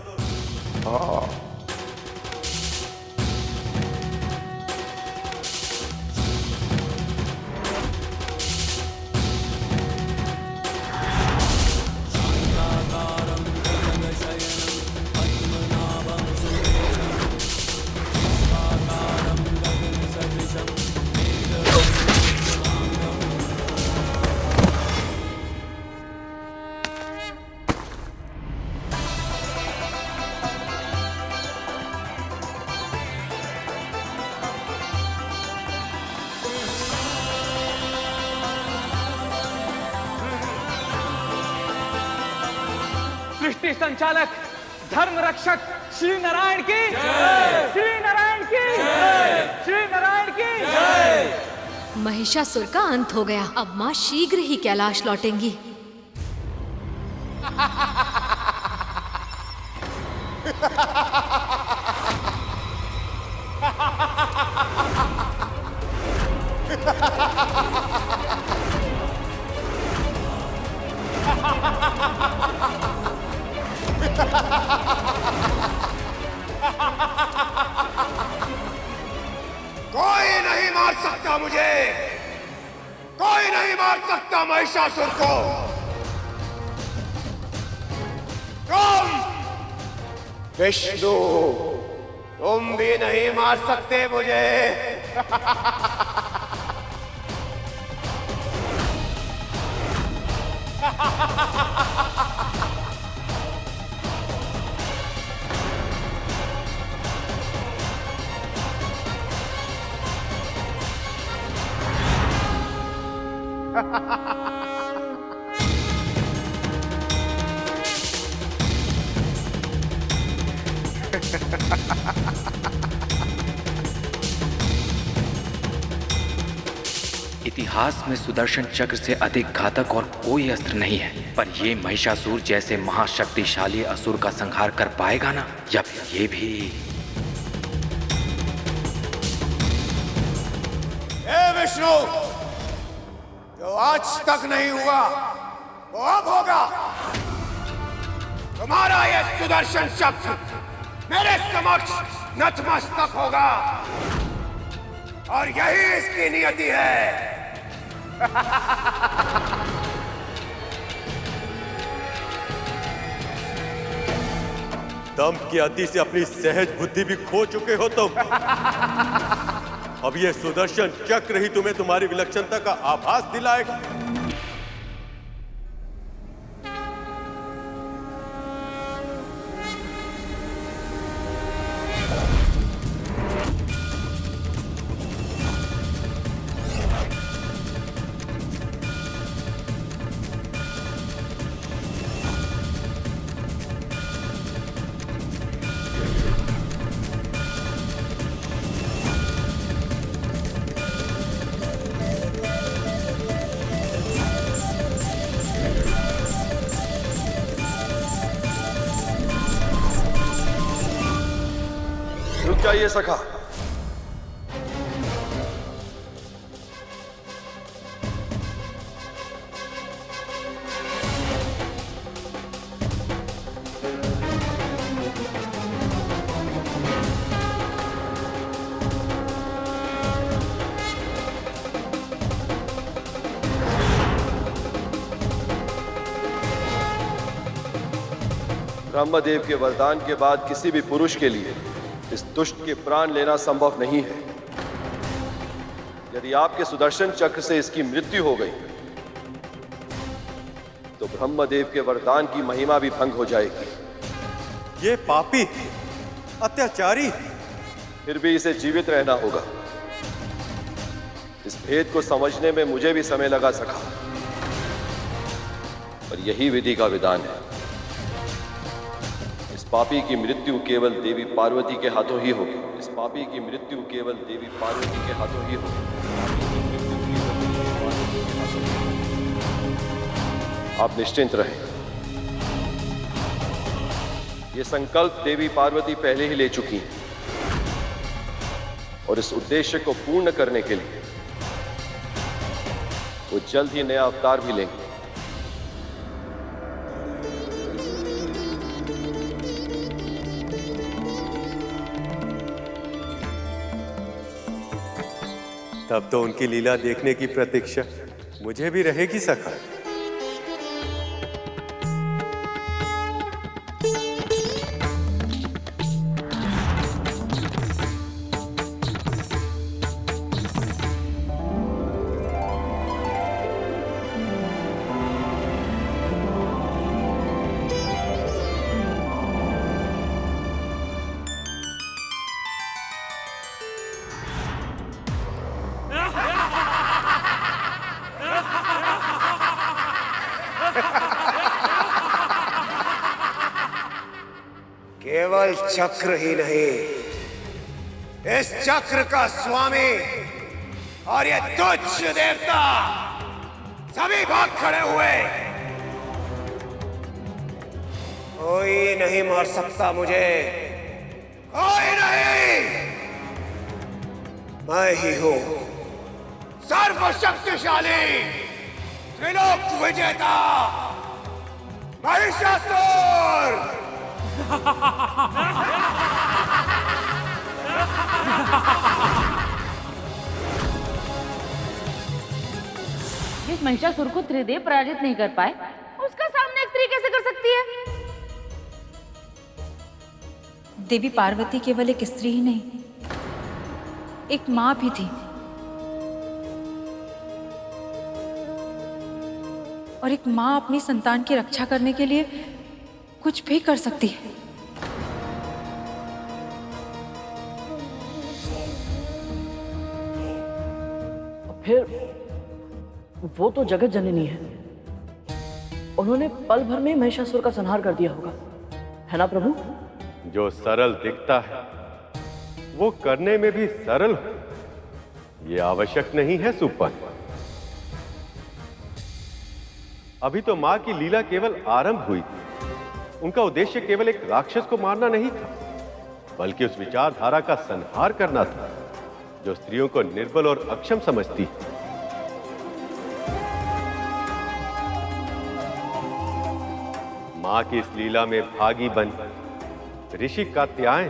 Speaker 8: सृष्टि संचालक, धर्म रक्षक श्री नारायण की जय, श्री नारायण की जय, श्री नारायण की जय।
Speaker 1: महिषासुर का अंत हो गया। अब माँ शीघ्र ही कैलाश लौटेंगी।
Speaker 4: कोई नहीं मार सकता मुझे, कोई नहीं मार सकता महिषासुर को। तुम विष्णु, तुम भी नहीं मार सकते मुझे।
Speaker 16: इतिहास में सुदर्शन चक्र से अधिक घातक और कोई अस्त्र नहीं है, पर ये महिषासुर जैसे महाशक्तिशाली असुर का संहार कर पाएगा ना, या फिर ये भी।
Speaker 4: हे विष्णु, जो आज तक नहीं हुआ वो अब होगा। तुम्हारा ये सुदर्शन चक्र मेरे समक्ष नतमस्तक होगा, और यही इसकी नियति है।
Speaker 14: दम की अति से अपनी सहज बुद्धि भी खो चुके हो तुम। अब ये सुदर्शन चक्र ही तुम्हें तुम्हारी विलक्षणता का आभास दिलाएगा।
Speaker 2: रुक जाइए सखा। ब्रह्मदेव के वरदान के बाद किसी भी पुरुष के लिए इस दुष्ट के प्राण लेना संभव नहीं है। यदि आपके सुदर्शन चक्र से इसकी मृत्यु हो गई तो ब्रह्मदेव के वरदान की महिमा भी भंग हो जाएगी।
Speaker 14: ये पापी, अत्याचारी,
Speaker 2: फिर भी इसे जीवित रहना होगा। इस भेद को समझने में मुझे भी समय लगा सका, पर यही विधि का विधान है। इस पापी की मृत्यु केवल देवी पार्वती के हाथों ही होगी। इस पापी की मृत्यु केवल देवी पार्वती के हाथों ही होगी। आप निश्चिंत रहें। ये संकल्प देवी पार्वती पहले ही ले चुकी हैं और इस उद्देश्य को पूर्ण करने के लिए वो जल्द ही नया अवतार भी लेंगे।
Speaker 14: तब तो उनकी लीला देखने की प्रतीक्षा मुझे भी रहेगी सखा।
Speaker 4: केवल चक्र ही नहीं, इस चक्र का स्वामी और ये तुच्छ देवता सभी भाग खड़े हुए। कोई नहीं मार सकता मुझे, कोई नहीं। मैं ही हूं सर्वशक्तिशाली त्रिलोक विजेता महिषासुर।
Speaker 17: जिस महिषासुर को त्रिदेव पराजित नहीं कर पाए, उसका सामना एक स्त्री कैसे कर सकती है?
Speaker 1: देवी पार्वती केवल एक स्त्री ही नहीं, एक मां भी थी। और एक मां अपनी संतान की रक्षा करने के लिए कुछ भी कर सकती है।
Speaker 11: फिर वो तो जगत जननी है, उन्होंने पल भर में महिषासुर का संहार कर दिया होगा, है ना प्रभु?
Speaker 14: जो सरल दिखता है वो करने में भी सरल हो, ये आवश्यक नहीं है सुपन। अभी तो मां की लीला केवल आरंभ हुई थी। उनका उद्देश्य केवल एक राक्षस को मारना नहीं था, बल्कि उस विचारधारा का संहार करना था जो स्त्रियों को निर्बल और अक्षम समझती है। मां की इस लीला में भागी बन ऋषि कात्यायन,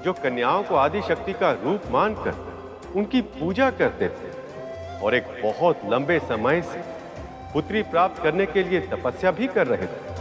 Speaker 14: जो कन्याओं को आदि शक्ति का रूप मानकर उनकी पूजा करते थे और एक बहुत लंबे समय से पुत्री प्राप्त करने के लिए तपस्या भी कर रहे थे।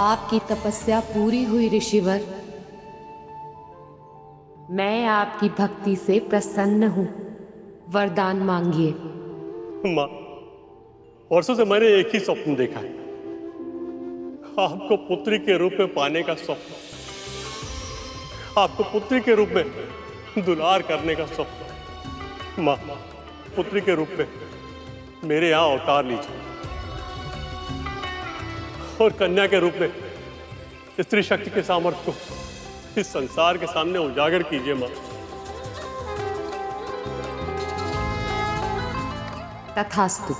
Speaker 3: आपकी तपस्या पूरी हुई ऋषिवर। मैं आपकी भक्ति से प्रसन्न हूं। वरदान मांगिए।
Speaker 18: मां, वर्षों से मैंने एक ही स्वप्न देखा है, आपको पुत्री के रूप में पाने का स्वप्न, आपको पुत्री के रूप में दुलार करने का स्वप्न। मां, पुत्री के रूप में मेरे यहां अवतार लीजिए और कन्या के रूप में स्त्री शक्ति के सामर्थ्य को इस संसार के सामने उजागर कीजिए माँ।
Speaker 3: तथास्तु।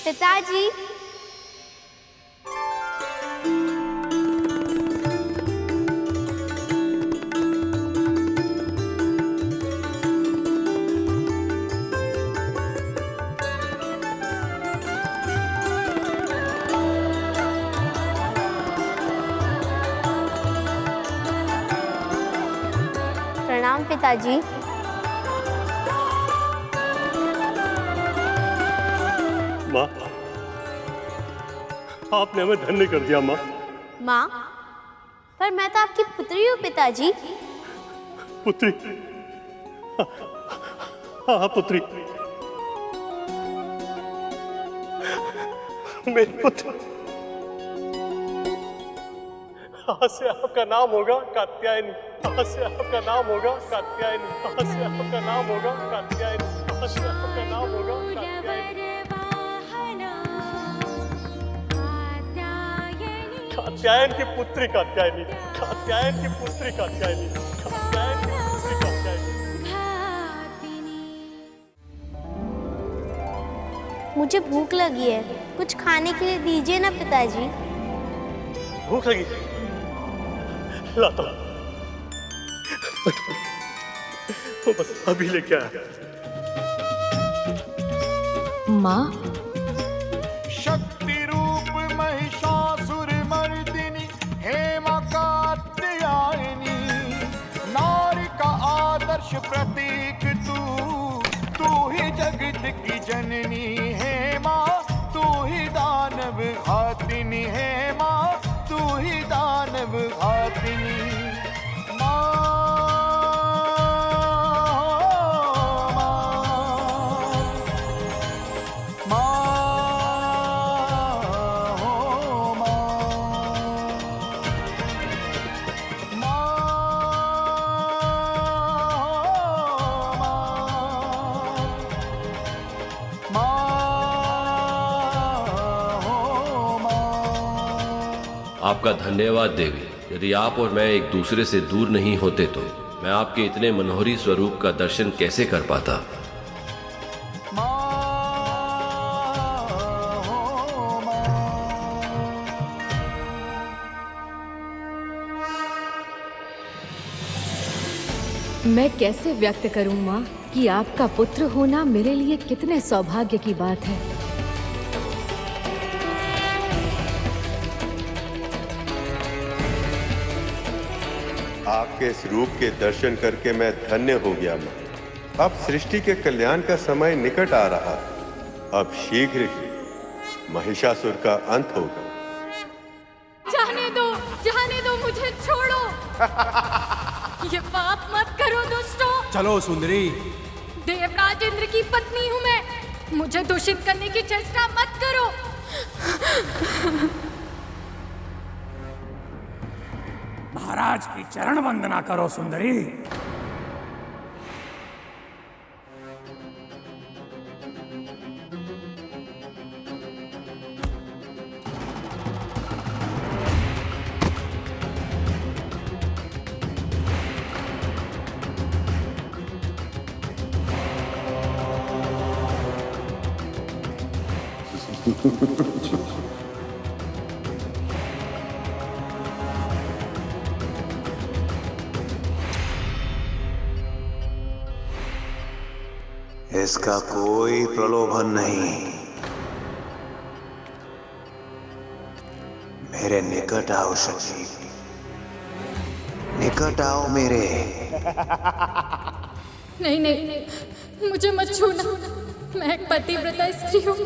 Speaker 19: पिताजी, प्रणाम पिताजी।
Speaker 18: माँ, आपने हमें धन्य कर दिया माँ।
Speaker 19: माँ, पर मैं तो आपकी पुत्री हूँ पिताजी।
Speaker 18: पुत्री? हाँ पुत्री, मेरी पुत्री। आज से आपका नाम होगा कात्यायनी। आज से आपका नाम होगा कात्यायनी। आज से आपका नाम होगा कात्यायनी। आज से आपका नाम होगा कात्यायनी। कात्यायन की पुत्री कात्यायनी। कात्यायन की पुत्री कात्यायनी। कात्यायन की पुत्री कात्यायनी।
Speaker 19: मुझे भूख लगी है, कुछ खाने के लिए दीजिए ना पिताजी।
Speaker 18: भूख लगी? लाता हूं। वो बस अभी लेके आया।
Speaker 1: माँ,
Speaker 20: शक्ति रूप महिषासुर मर्दिनी हेमा कात्यायनी, नारी का आदर्श प्रतीक तू ही जगत की जननी है माँ, तू ही दानव घातिनी है माँ, तू ही दानव घातिनी।
Speaker 13: आपका धन्यवाद देवी। यदि आप और मैं एक दूसरे से दूर नहीं होते तो मैं आपके इतने मनोहरी स्वरूप का दर्शन कैसे कर पाता।
Speaker 1: मैं कैसे व्यक्त करूं माँ कि आपका पुत्र होना मेरे लिए कितने सौभाग्य की बात है।
Speaker 14: आपके इस रूप के दर्शन करके मैं धन्य हो गया माँ। अब सृष्टि के कल्याण का समय निकट आ रहा है। अब शीघ्र ही महिषासुर का अंत होगा।
Speaker 21: जाने दो मुझे, छोड़ो। ये पाप मत करो दुष्टों।
Speaker 10: चलो सुंदरी।
Speaker 21: देवराज इंद्र की पत्नी हूँ मैं, मुझे दूषित करने की चेष्टा मत करो।
Speaker 7: महाराज की चरण वंदना करो सुंदरी।
Speaker 4: इसका कोई प्रलोभन नहीं। मेरे निकट आओ शक्ति, निकट आओ मेरे।
Speaker 21: नहीं नहीं, मुझे मत छूना, मैं एक पतिव्रता स्त्री हूँ।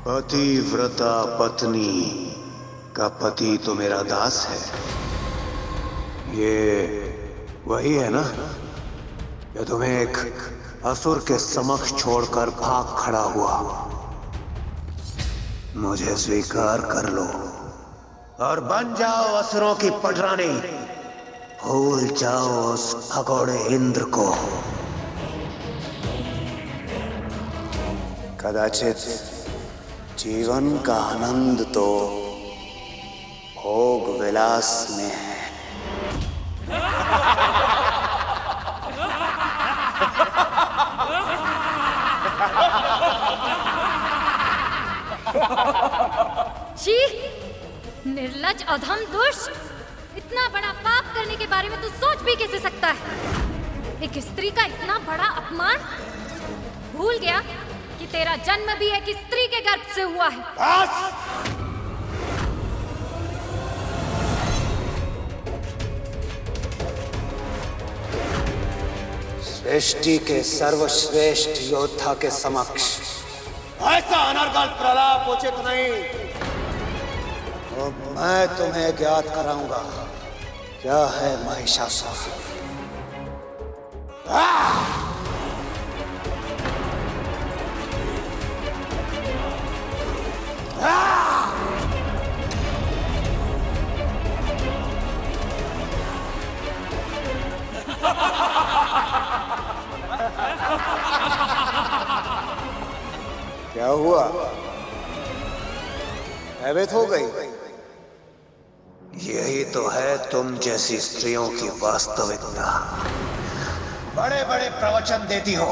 Speaker 4: पतिव्रता पत्नी का पति तो मेरा दास है। ये वही है ना जो तुम्हें एक असुर के समक्ष छोड़कर भाग खड़ा हुआ। मुझे स्वीकार कर लो और बन जाओ असुरों की पटरानी। भूल जाओ उस भगोड़े इंद्र को। कदाचित जीवन का आनंद तो भोग विलास में है।
Speaker 21: छी! निर्लज्ज अधम दुष्ट! इतना बड़ा पाप करने के बारे में तू सोच भी कैसे सकता है? एक स्त्री का इतना बड़ा अपमान! भूल गया कि तेरा जन्म भी एक स्त्री के गर्भ से हुआ है।
Speaker 4: सृष्टि के सर्वश्रेष्ठ योद्धा के समक्ष ऐसा अनर्गल प्रलाप उचित नहीं। तो मैं तुम्हें ज्ञात कराऊंगा क्या है महिषासुर। क्या हुआ? भयभीत हो गई? यही तो है तुम जैसी स्त्रियों की वास्तविकता। बड़े बड़े प्रवचन देती हो,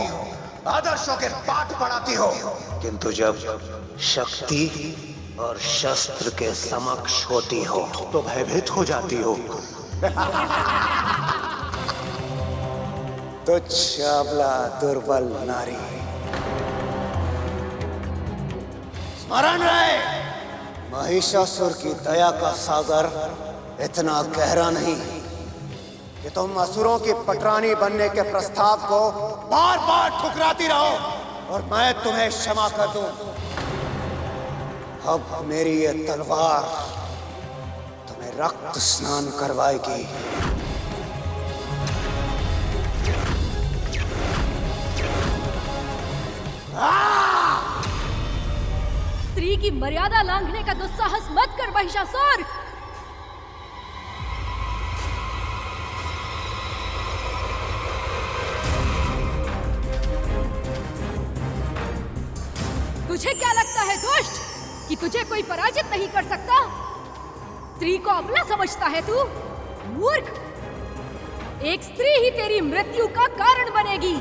Speaker 4: आदर्शों के पाठ पढ़ाती हो, किंतु जब शक्ति और शस्त्र के समक्ष होती हो तो भयभीत हो जाती हो। तुच्छ अबला दुर्बल नारी। स्मरण रहे, महिषासुर की दया का सागर इतना गहरा नहीं कि तुम असुरों की पटरानी बनने के प्रस्ताव को बार बार ठुकराती रहो और मैं तुम्हें क्षमा कर दूं। अब मेरी ये तलवार तुम्हें रक्त स्नान करवाएगी।
Speaker 21: स्त्री की मर्यादा लांघने का दुस्साहस मत कर महिषासुर। तुझे क्या लगता है दुष्ट कि तुझे कोई पराजित नहीं कर सकता? स्त्री को अबला समझता है तू? मूर्ख! एक स्त्री ही तेरी मृत्यु का कारण बनेगी।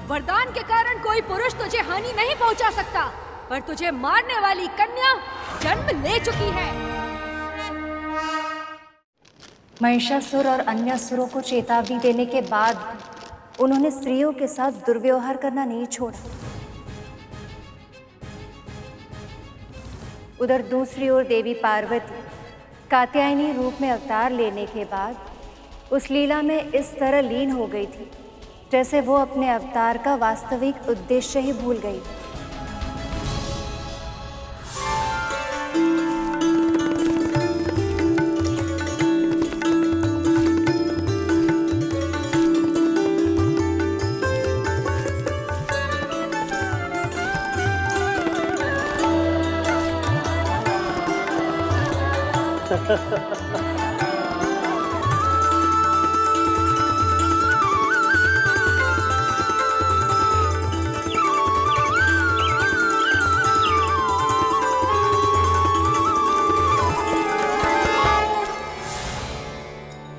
Speaker 21: वरदान के कारण कोई पुरुष तुझे हानि नहीं पहुंचा सकता, पर तुझे मारने वाली कन्या जन्म ले चुकी है।
Speaker 9: महिषासुर और अन्य असुरों को चेतावनी देने के बाद उन्होंने स्त्रियों के साथ दुर्व्यवहार करना नहीं छोड़ा। उधर दूसरी ओर देवी पार्वती कात्यायनी रूप में अवतार लेने के बाद उस लीला में इस तरह लीन हो गई थी जैसे वो अपने अवतार का वास्तविक उद्देश्य ही भूल गई।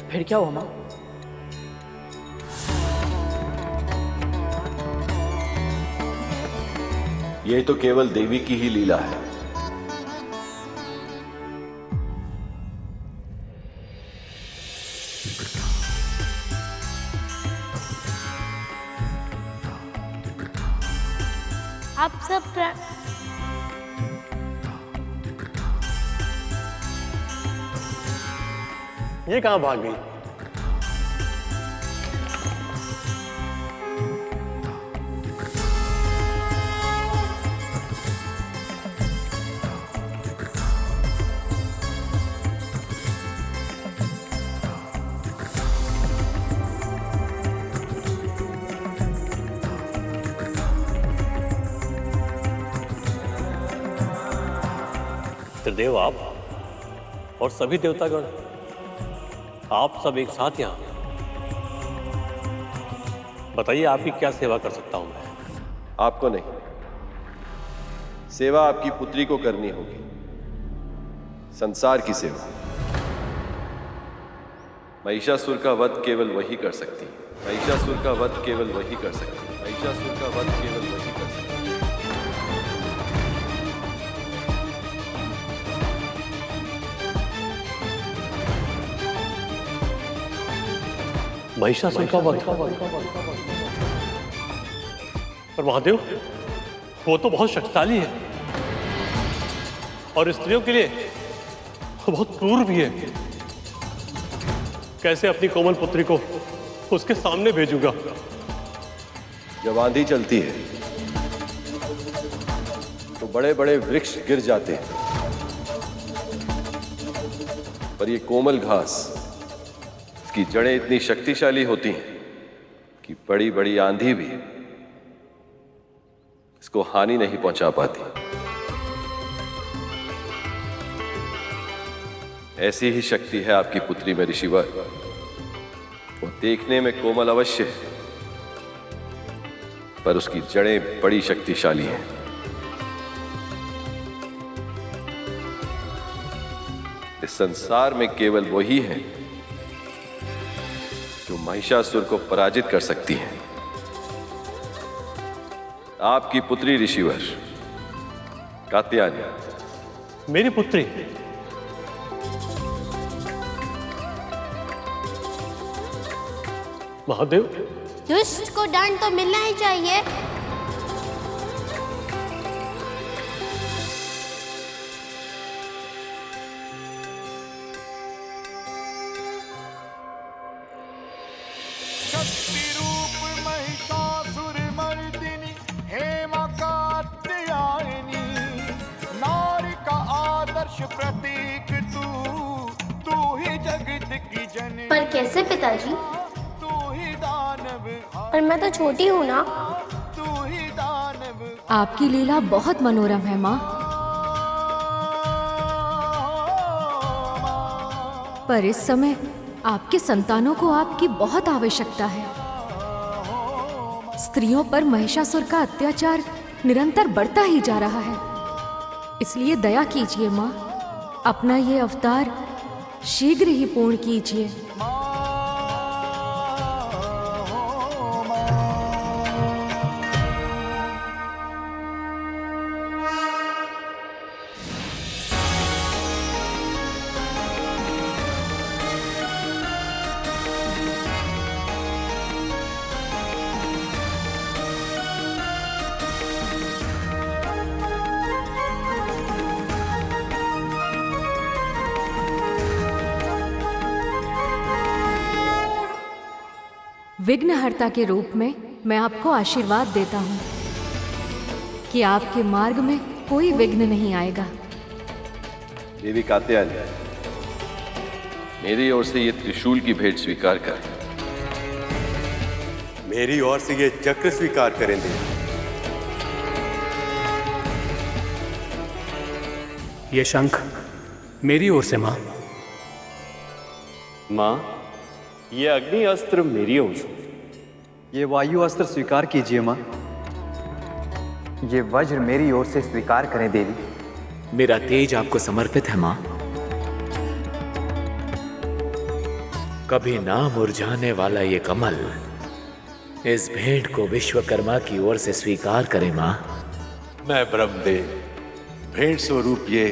Speaker 11: फिर क्या हुआ माँ?
Speaker 2: ये तो केवल देवी की ही लीला है।
Speaker 19: आप सब
Speaker 18: ये कहाँ भाग गई? त्रिदेव आप और सभी देवतागण, आप सब एक साथ यहाँ, बताइए आपकी क्या सेवा कर सकता हूं मैं?
Speaker 2: आपको नहीं, सेवा आपकी पुत्री को करनी होगी, संसार की सेवा। महिषासुर का वध केवल वही कर सकती है, महिषासुर का वध केवल वही कर सकती है, महिषासुर का वध केवल वही कर सकती है।
Speaker 18: महिषासुर का वध? पर महादेव, वो तो बहुत शक्तिशाली है और स्त्रियों के लिए बहुत क्रूर भी है। कैसे अपनी कोमल पुत्री को उसके सामने भेजूंगा?
Speaker 2: जब आंधी चलती है तो बड़े बड़े वृक्ष गिर जाते हैं, पर ये कोमल घास, इसकी जड़ें इतनी शक्तिशाली होती हैं कि बड़ी बड़ी आंधी भी इसको हानि नहीं पहुंचा पाती। ऐसी ही शक्ति है आपकी पुत्री में ऋषिवर। वो देखने में कोमल अवश्य है, पर उसकी जड़ें बड़ी शक्तिशाली हैं। इस संसार में केवल वही है जो महिषासुर को पराजित कर सकती है। आपकी पुत्री ऋषिवर कात्यायनी।
Speaker 18: मेरी पुत्री? महादेव,
Speaker 19: दुष्ट को दंड तो मिलना ही चाहिए।
Speaker 20: शक्ति रूप महिषासुर मर्दिनी हेमा कात्यायनी, नारी का आदर्श प्रतीक तू ही जगत की जननी।
Speaker 19: पर कैसे पिताजी? पर मैं तो छोटी हूँ ना।
Speaker 1: आपकी लीला बहुत मनोरम है माँ, पर इस समय आपके संतानों को आपकी बहुत आवश्यकता है। स्त्रियों पर महिषासुर का अत्याचार निरंतर बढ़ता ही जा रहा है, इसलिए दया कीजिए माँ, अपना ये अवतार शीघ्र ही पूर्ण कीजिए। विघ्नहर्ता के रूप में मैं आपको आशीर्वाद देता हूँ कि आपके मार्ग में कोई विघ्न नहीं आएगा।
Speaker 2: देवी कात्यायनी, मेरी ओर से ये त्रिशूल की भेंट स्वीकार कर।
Speaker 14: मेरी ओर से ये चक्र स्वीकार करें देवी।
Speaker 6: ये शंख मेरी ओर से माँ।
Speaker 22: माँ, ये अग्नि अस्त्र मेरी ओर से।
Speaker 23: ये वायु अस्त्र स्वीकार कीजिए माँ।
Speaker 24: ये वज्र मेरी ओर से स्वीकार करें देवी।
Speaker 16: मेरा तेज आपको समर्पित है माँ।
Speaker 25: कभी ना मुरझाने वाला ये कमल, इस भेंट को विश्वकर्मा की ओर से स्वीकार करें माँ।
Speaker 5: मैं ब्रह्मदेव भेंट स्वरूप ये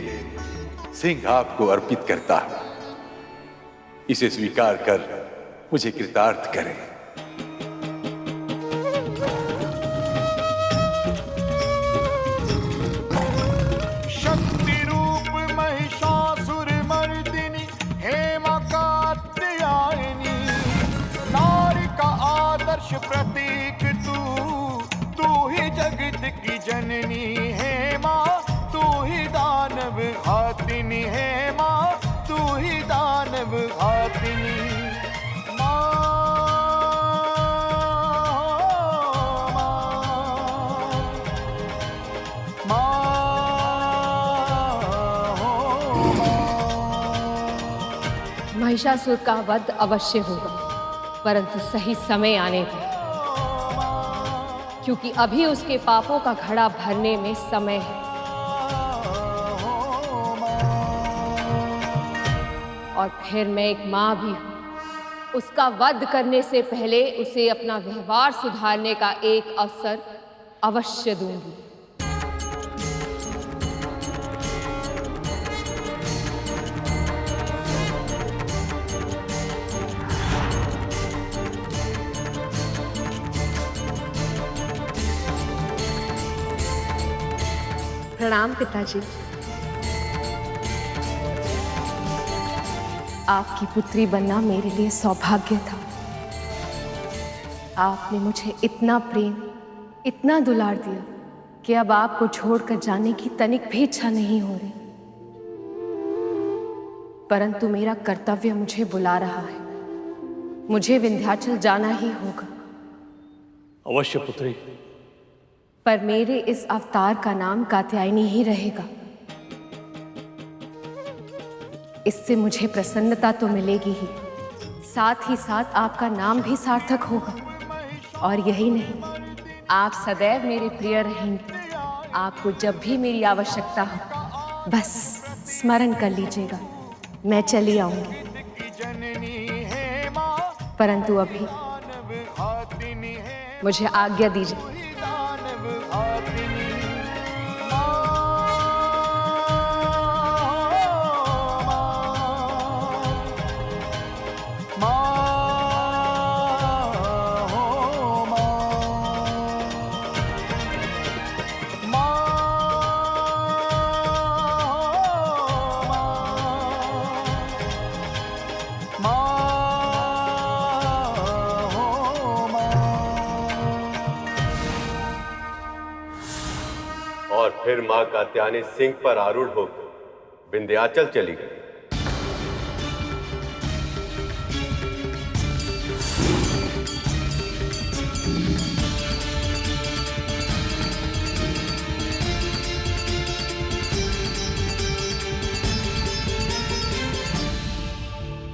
Speaker 5: सिंह आपको अर्पित करता हूं। इसे स्वीकार कर मुझे कृतार्थ करें।
Speaker 20: शक्ति रूप महिषासुर मर्दिनी हेमा कात्यायनी, नारी का आदर्श प्रतीक तू ही जगत की जननी है माँ, तू ही दानव घातिनी है माँ, तू ही दानव घातिनी।
Speaker 3: महिषासुर का वध अवश्य होगा, परंतु सही समय आने पर, क्योंकि अभी उसके पापों का घड़ा भरने में समय है। और फिर मैं एक माँ भी हूँ, उसका वध करने से पहले उसे अपना व्यवहार सुधारने का एक अवसर अवश्य दूंगी।
Speaker 1: प्रणाम पिताजी।
Speaker 3: आपकी पुत्री बनना मेरे लिए सौभाग्य था। आपने मुझे इतना प्रेम, इतना दुलार दिया कि अब आपको छोड़कर जाने की तनिक भी इच्छा नहीं हो रही। परंतु मेरा कर्तव्य मुझे बुला रहा है। मुझे विंध्याचल जाना ही होगा।
Speaker 22: अवश्य पुत्री।
Speaker 3: पर मेरे इस अवतार का नाम कात्यायनी ही रहेगा। इससे मुझे प्रसन्नता तो मिलेगी ही, साथ ही साथ आपका नाम भी सार्थक होगा। और यही नहीं, आप सदैव मेरे प्रिय रहेंगे। आपको जब भी मेरी आवश्यकता हो बस स्मरण कर लीजिएगा, मैं चली आऊंगी। परंतु अभी मुझे आज्ञा दीजिए।
Speaker 14: और फिर मां कात्यायनी सिंह पर आरूढ़ होकर विंध्याचल चली गई।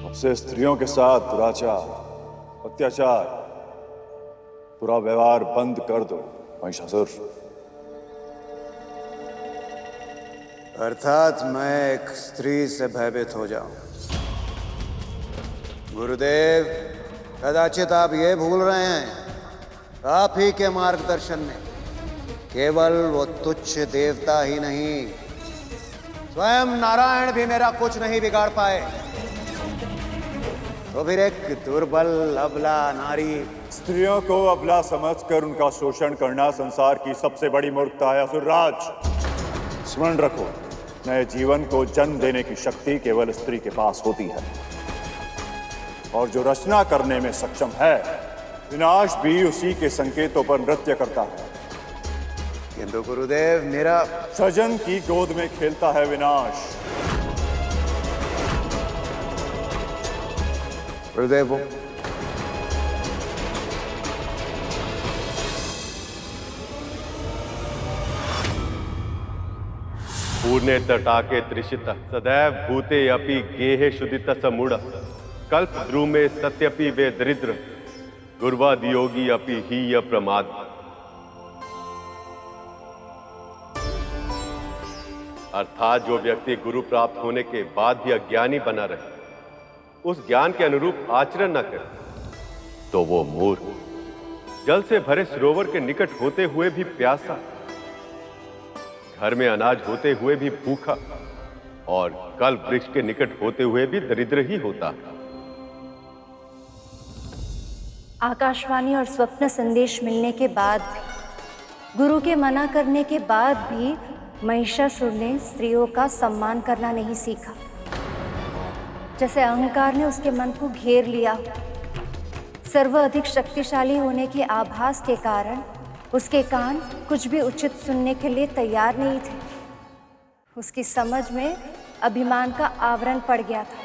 Speaker 8: अब से स्त्रियों के साथ दुराचार, अत्याचार, बुरा व्यवहार बंद कर दो महिषासुर।
Speaker 4: अर्थात मैं एक स्त्री से भयभीत हो जाऊं। गुरुदेव, कदाचित आप ये भूल रहे हैं, आप ही के मार्गदर्शन में केवल वो तुच्छ देवता ही नहीं, स्वयं नारायण भी मेरा कुछ नहीं बिगाड़ पाए। तो फिर एक दुर्बल अबला नारी।
Speaker 8: स्त्रियों को अबला समझकर उनका शोषण करना संसार की सबसे बड़ी मूर्खता है असुरराज। स्मरण रखो, नए जीवन को जन्म देने की शक्ति केवल स्त्री के पास होती है, और जो रचना करने में सक्षम है, विनाश भी उसी के संकेतों पर नृत्य करता है।
Speaker 4: किंतु गुरुदेव, मेरा
Speaker 8: सजन की गोद में खेलता है विनाश।
Speaker 4: गुरुदेव,
Speaker 14: पूर्णे तटाके त्रिशित सदैव भूते अपि गेहे शुदित समूढ़ कल्प द्रुमे सत्यपि वे दरिद्र गुर्वादियोगी अपि हीय प्रमाद। अर्थात जो व्यक्ति गुरु प्राप्त होने के बाद भी अज्ञानी बना रहे, उस ज्ञान के अनुरूप आचरण न करे, तो वो मूर्ख, जल से भरे सरोवर के निकट होते हुए भी प्यासा, घर में अनाज होते हुए भी भूखा, और कल्प वृक्ष के निकट होते हुए भी दरिद्र ही होता।
Speaker 9: आकाशवाणी और स्वप्न संदेश मिलने के बाद भी, गुरु के मना करने के बाद भी महिषासुर ने स्त्रियों का सम्मान करना नहीं सीखा। जैसे अहंकार ने उसके मन को घेर लिया, सर्व अधिक शक्तिशाली होने के आभास के कारण उसके कान कुछ भी उचित सुनने के लिए तैयार नहीं थे। उसकी समझ में अभिमान का आवरण पड़ गया था।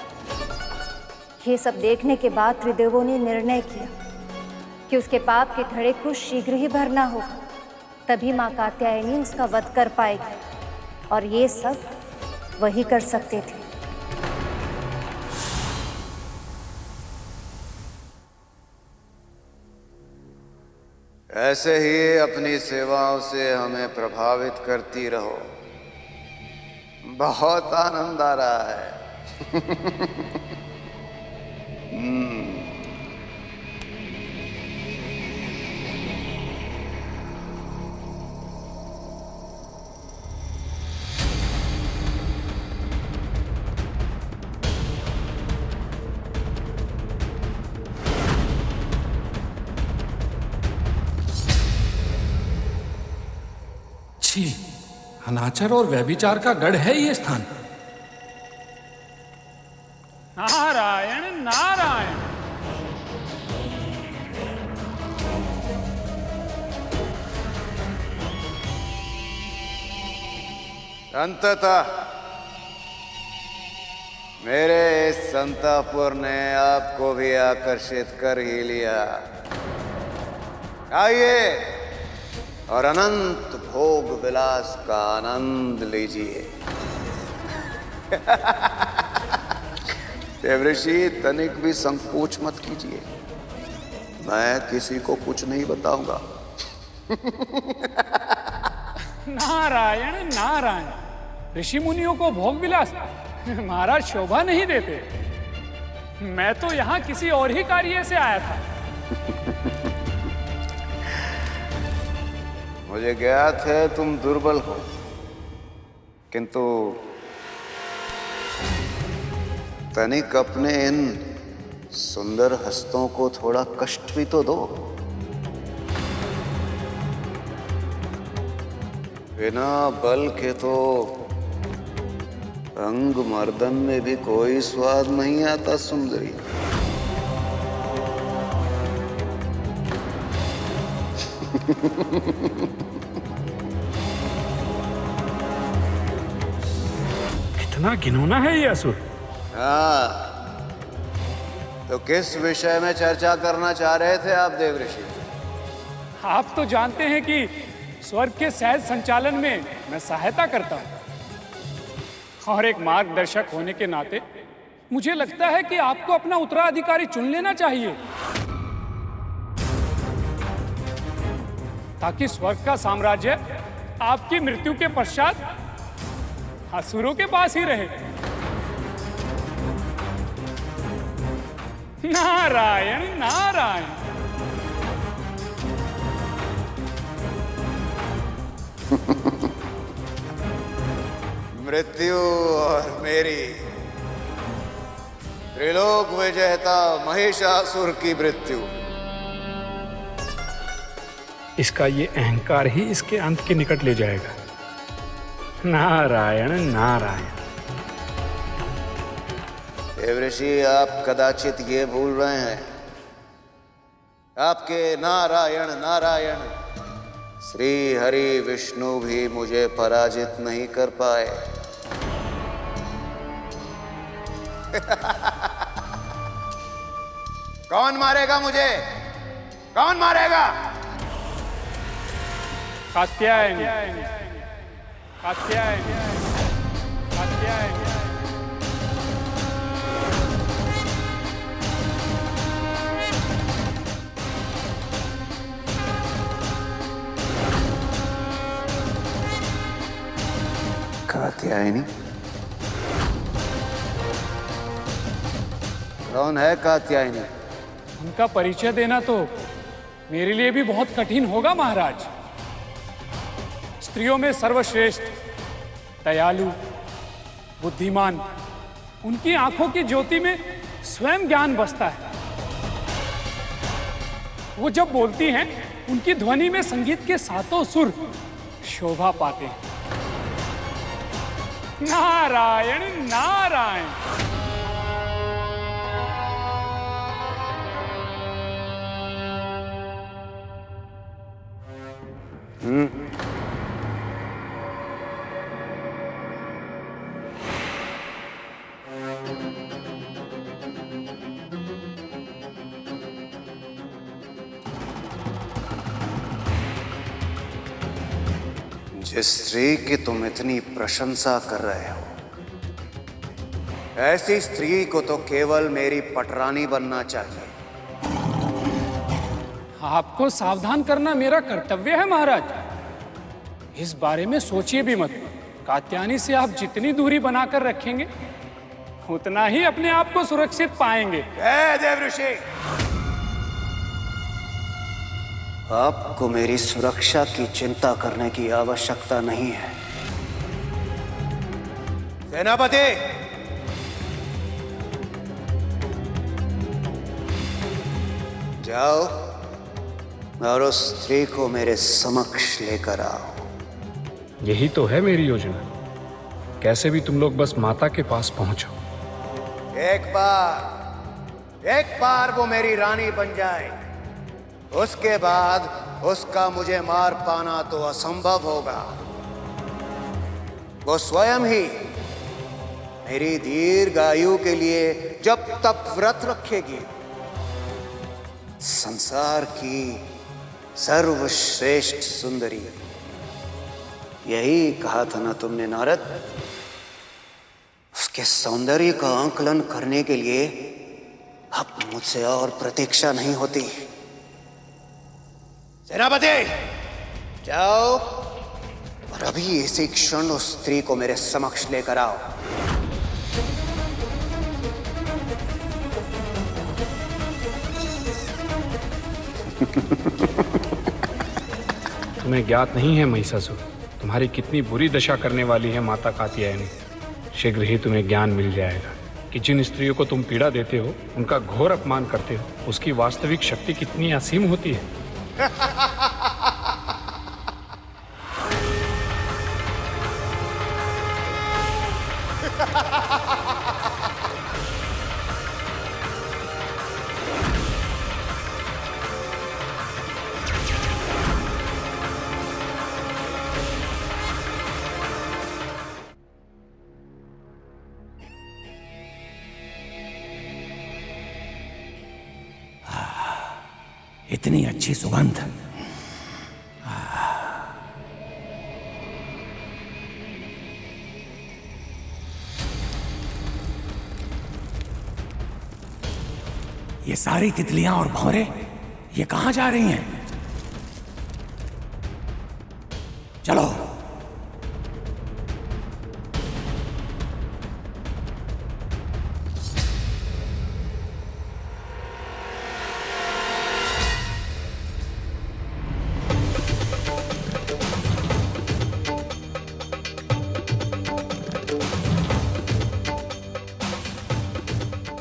Speaker 9: ये सब देखने के बाद त्रिदेवों ने निर्णय किया कि उसके पाप के घड़े को शीघ्र ही भरना होगा, तभी माँ कात्यायनी उसका वध कर पाएगी, और ये सब वही कर सकते थे।
Speaker 4: ऐसे ही अपनी सेवाओं से हमें प्रभावित करती रहो। बहुत आनंद आ रहा है।
Speaker 6: छी, अनाचार और व्यभिचार का गढ़ है ये स्थान।
Speaker 10: नारायण नारायण।
Speaker 4: अंततः मेरे इस संतापुर ने आपको भी आकर्षित कर ही लिया। आइए और अनंत भोग विलास का आनंद लीजिए। देवऋषि, तनिक भी संकोच मत कीजिए, मैं किसी को कुछ नहीं बताऊंगा।
Speaker 10: नारायण नारायण। ऋषि मुनियों को भोग विलास महाराज शोभा नहीं देते। मैं तो यहाँ किसी और ही कार्य से आया था।
Speaker 4: मुझे ज्ञात है तुम दुर्बल हो, किंतु तनिक अपने इन सुंदर हस्तों को थोड़ा कष्ट भी तो दो। बिना बल के तो अंग मर्दन में भी कोई स्वाद नहीं आता सुंदरी।
Speaker 10: कितना घिनौना है ये असुर।
Speaker 4: हाँ, तो किस विषय में चर्चा करना चाह रहे थे आप देवऋषि?
Speaker 10: आप तो जानते हैं कि स्वर्ग के सहज संचालन में मैं सहायता करता हूं, और एक मार्गदर्शक होने के नाते मुझे लगता है कि आपको अपना उत्तराधिकारी चुन लेना चाहिए, ताकि स्वर्ग का साम्राज्य आपकी मृत्यु के पश्चात असुरों के पास ही रहे। नारायण नारायण।
Speaker 4: मृत्यु और मेरी त्रिलोक विजेता महिषासुर की मृत्यु,
Speaker 10: इसका ये अहंकार ही इसके अंत के निकट ले जाएगा। नारायण नारायण।
Speaker 4: देवऋषि, आप कदाचित ये भूल रहे हैं, आपके नारायण नारायण श्री हरि विष्णु भी मुझे पराजित नहीं कर पाए। कौन मारेगा मुझे? कौन मारेगा?
Speaker 10: कात्यायन कात्यायन कात्यायन।
Speaker 4: कात्यायनी? कौन है कात्यायनी?
Speaker 10: उनका परिचय देना तो मेरे लिए भी बहुत कठिन होगा महाराज। स्त्रियों में सर्वश्रेष्ठ, दयालु, बुद्धिमान, उनकी आंखों की ज्योति में स्वयं ज्ञान बसता है। वो जब बोलती हैं, उनकी ध्वनि में संगीत के सातों सुर शोभा पाते हैं। नारायण नारायण।
Speaker 4: जिस स्त्री की तुम इतनी प्रशंसा कर रहे हो, ऐसी स्त्री को तो केवल मेरी पटरानी बनना चाहिए।
Speaker 10: आपको सावधान करना मेरा कर्तव्य है महाराज। इस बारे में सोचिए भी मत। कात्यायनी से आप जितनी दूरी बनाकर रखेंगे उतना ही अपने आप को सुरक्षित पाएंगे।
Speaker 4: देव ऋषि, आपको मेरी सुरक्षा की चिंता करने की आवश्यकता नहीं है। सेनापति, जाओ और उस स्त्री को मेरे समक्ष लेकर आओ।
Speaker 10: यही तो है मेरी योजना। कैसे भी तुम लोग बस माता के पास पहुंचो।
Speaker 4: एक बार वो मेरी रानी बन जाए, उसके बाद उसका मुझे मार पाना तो असंभव होगा। वो स्वयं ही मेरी दीर्घायु के लिए जब तक व्रत रखेगी। संसार की सर्वश्रेष्ठ सुंदरी, यही कहा था ना तुमने नारद? उसके सौंदर्य का आंकलन करने के लिए अब मुझसे और प्रतीक्षा नहीं होती। सेनापति, जाओ और अभी इसी क्षण उस स्त्री को मेरे समक्ष लेकर आओ।
Speaker 10: तुम्हें ज्ञात नहीं है महिषासुर, तुम्हारी कितनी बुरी दशा करने वाली है माता कात्यायनी। शीघ्र ही तुम्हें ज्ञान मिल जाएगा कि जिन स्त्रियों को तुम पीड़ा देते हो, उनका घोर अपमान करते हो, उसकी वास्तविक शक्ति कितनी असीम होती है।
Speaker 7: इतनी अच्छी सुगंध। ये सारी तितलियां और भंवरे ये कहां जा रही हैं? चलो।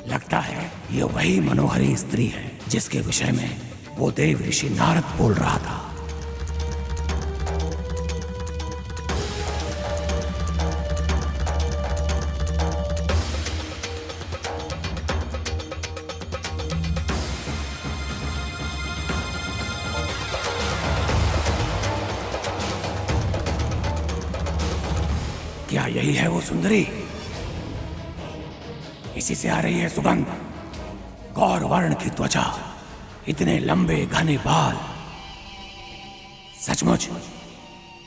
Speaker 7: लगता है ये वही मनोहरी स्त्री है जिसके विषय में वो देव ऋषि नारद बोल रहा था। क्या यही है वो सुंदरी? इसी से आ रही है सुगंध। गौर वर्ण की त्वचा, इतने लंबे घने बाल, सचमुच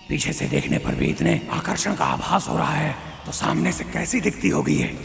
Speaker 7: पीछे से देखने पर भी इतने आकर्षण का आभास हो रहा है, तो सामने से कैसी दिखती होगी ये?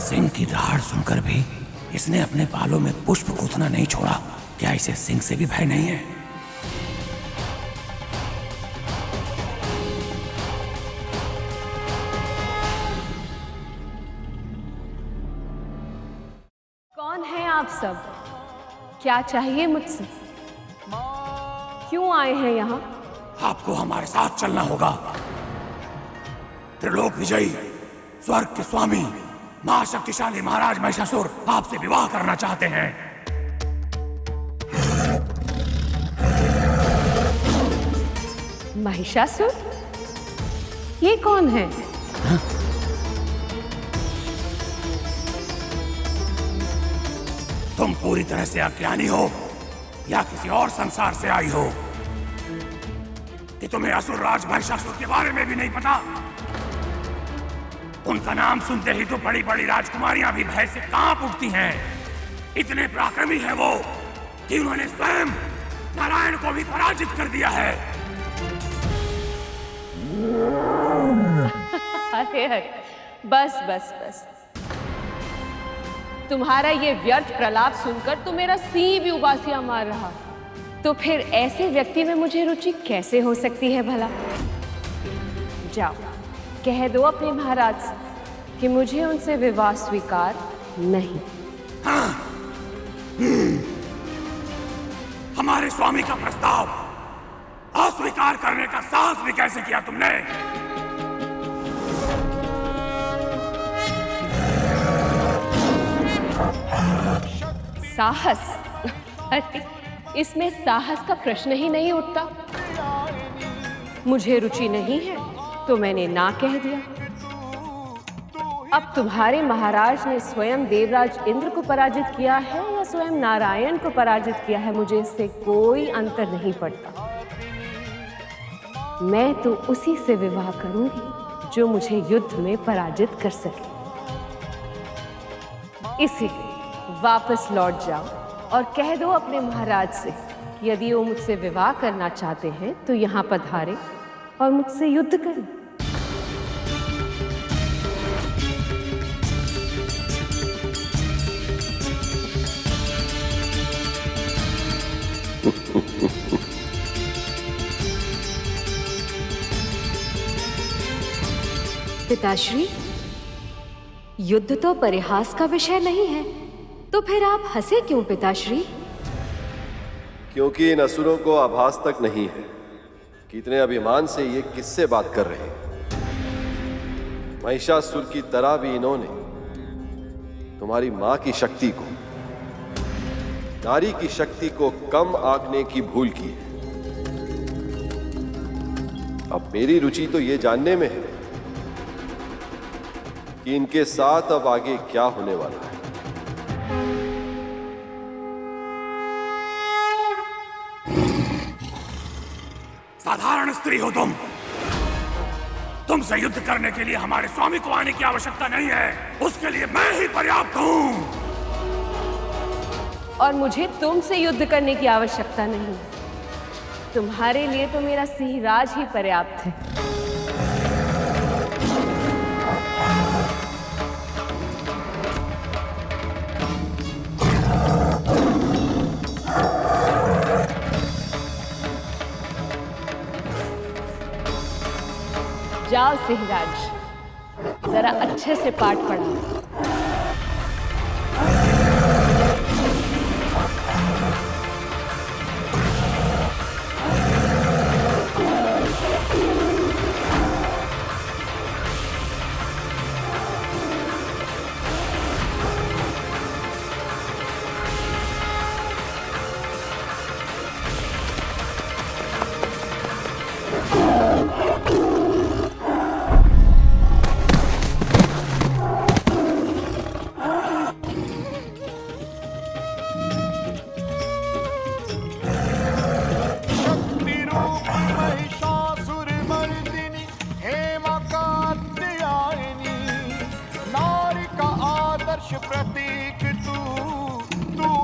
Speaker 7: सिंह की दहाड़ सुनकर भी इसने अपने बालों में पुष्प गूंथना नहीं छोड़ा। क्या इसे सिंह से भी भय नहीं है?
Speaker 3: कौन है आप सब? क्या चाहिए मुझसे? क्यों आए हैं यहाँ?
Speaker 7: आपको हमारे साथ चलना होगा। त्रिलोक विजयी, स्वर्ग के स्वामी, महाशक्तिशाली महाराज महिषासुर आपसे विवाह करना चाहते हैं।
Speaker 3: महिषासुर? ये कौन है?
Speaker 7: तुम पूरी तरह से अज्ञानी हो या किसी और संसार से आई हो कि तुम्हें असुरराज महिषासुर के बारे में भी नहीं पता। उनका नाम सुनते ही तो बड़ी बड़ी राजकुमारियां भी भय से कांप उठती हैं। इतने पराक्रमी है वो कि उन्होंने स्वयं नारायण को भी पराजित कर दिया है।
Speaker 3: अरे अरे, बस बस बस। तुम्हारा ये व्यर्थ प्रलाप सुनकर तो मेरा सिंह भी उबासियां मार रहा। तो फिर ऐसे व्यक्ति में मुझे रुचि कैसे हो सकती है भला? जाओ कह दो अपने महाराज से कि मुझे उनसे विवाह स्वीकार नहीं।
Speaker 7: हमारे स्वामी का प्रस्ताव अस्वीकार करने का साहस भी कैसे किया तुमने?
Speaker 3: साहस? अरे इसमें साहस का प्रश्न ही नहीं उठता। मुझे रुचि नहीं है तो मैंने ना कह दिया। अब तुम्हारे महाराज ने स्वयं देवराज इंद्र को पराजित किया है या स्वयं नारायण को पराजित किया है, मुझे इससे कोई अंतर नहीं पड़ता। मैं तो उसी से विवाह करूंगी जो मुझे युद्ध में पराजित कर सके। इसीलिए वापस लौट जाओ और कह दो अपने महाराज से कि यदि वो मुझसे विवाह करना चाहते हैं तो यहाँ पधारे और मुझसे युद्ध करें।
Speaker 1: पिताश्री, युद्ध तो परिहास का विषय नहीं है, तो फिर आप हंसे क्यों पिताश्री?
Speaker 2: क्योंकि इन असुरों को आभास तक नहीं है कितने अभिमान से ये किससे बात कर रहे हैं। महिषासुर की तरह भी इन्होंने तुम्हारी मां की शक्ति को, नारी की शक्ति को कम आंकने की भूल की है। अब मेरी रुचि तो ये जानने में है कि इनके साथ अब आगे क्या होने वाला है।
Speaker 7: साधारण स्त्री हो तुमसे युद्ध करने के लिए हमारे स्वामी को आने की आवश्यकता नहीं है। उसके लिए मैं ही पर्याप्त हूं।
Speaker 3: और मुझे तुमसे युद्ध करने की आवश्यकता नहीं। तुम्हारे लिए तो मेरा सिंहराज ही पर्याप्त है। जाओ सिंहराज, जरा अच्छे से पाठ पढ़ाओ।
Speaker 20: प्रतीक तू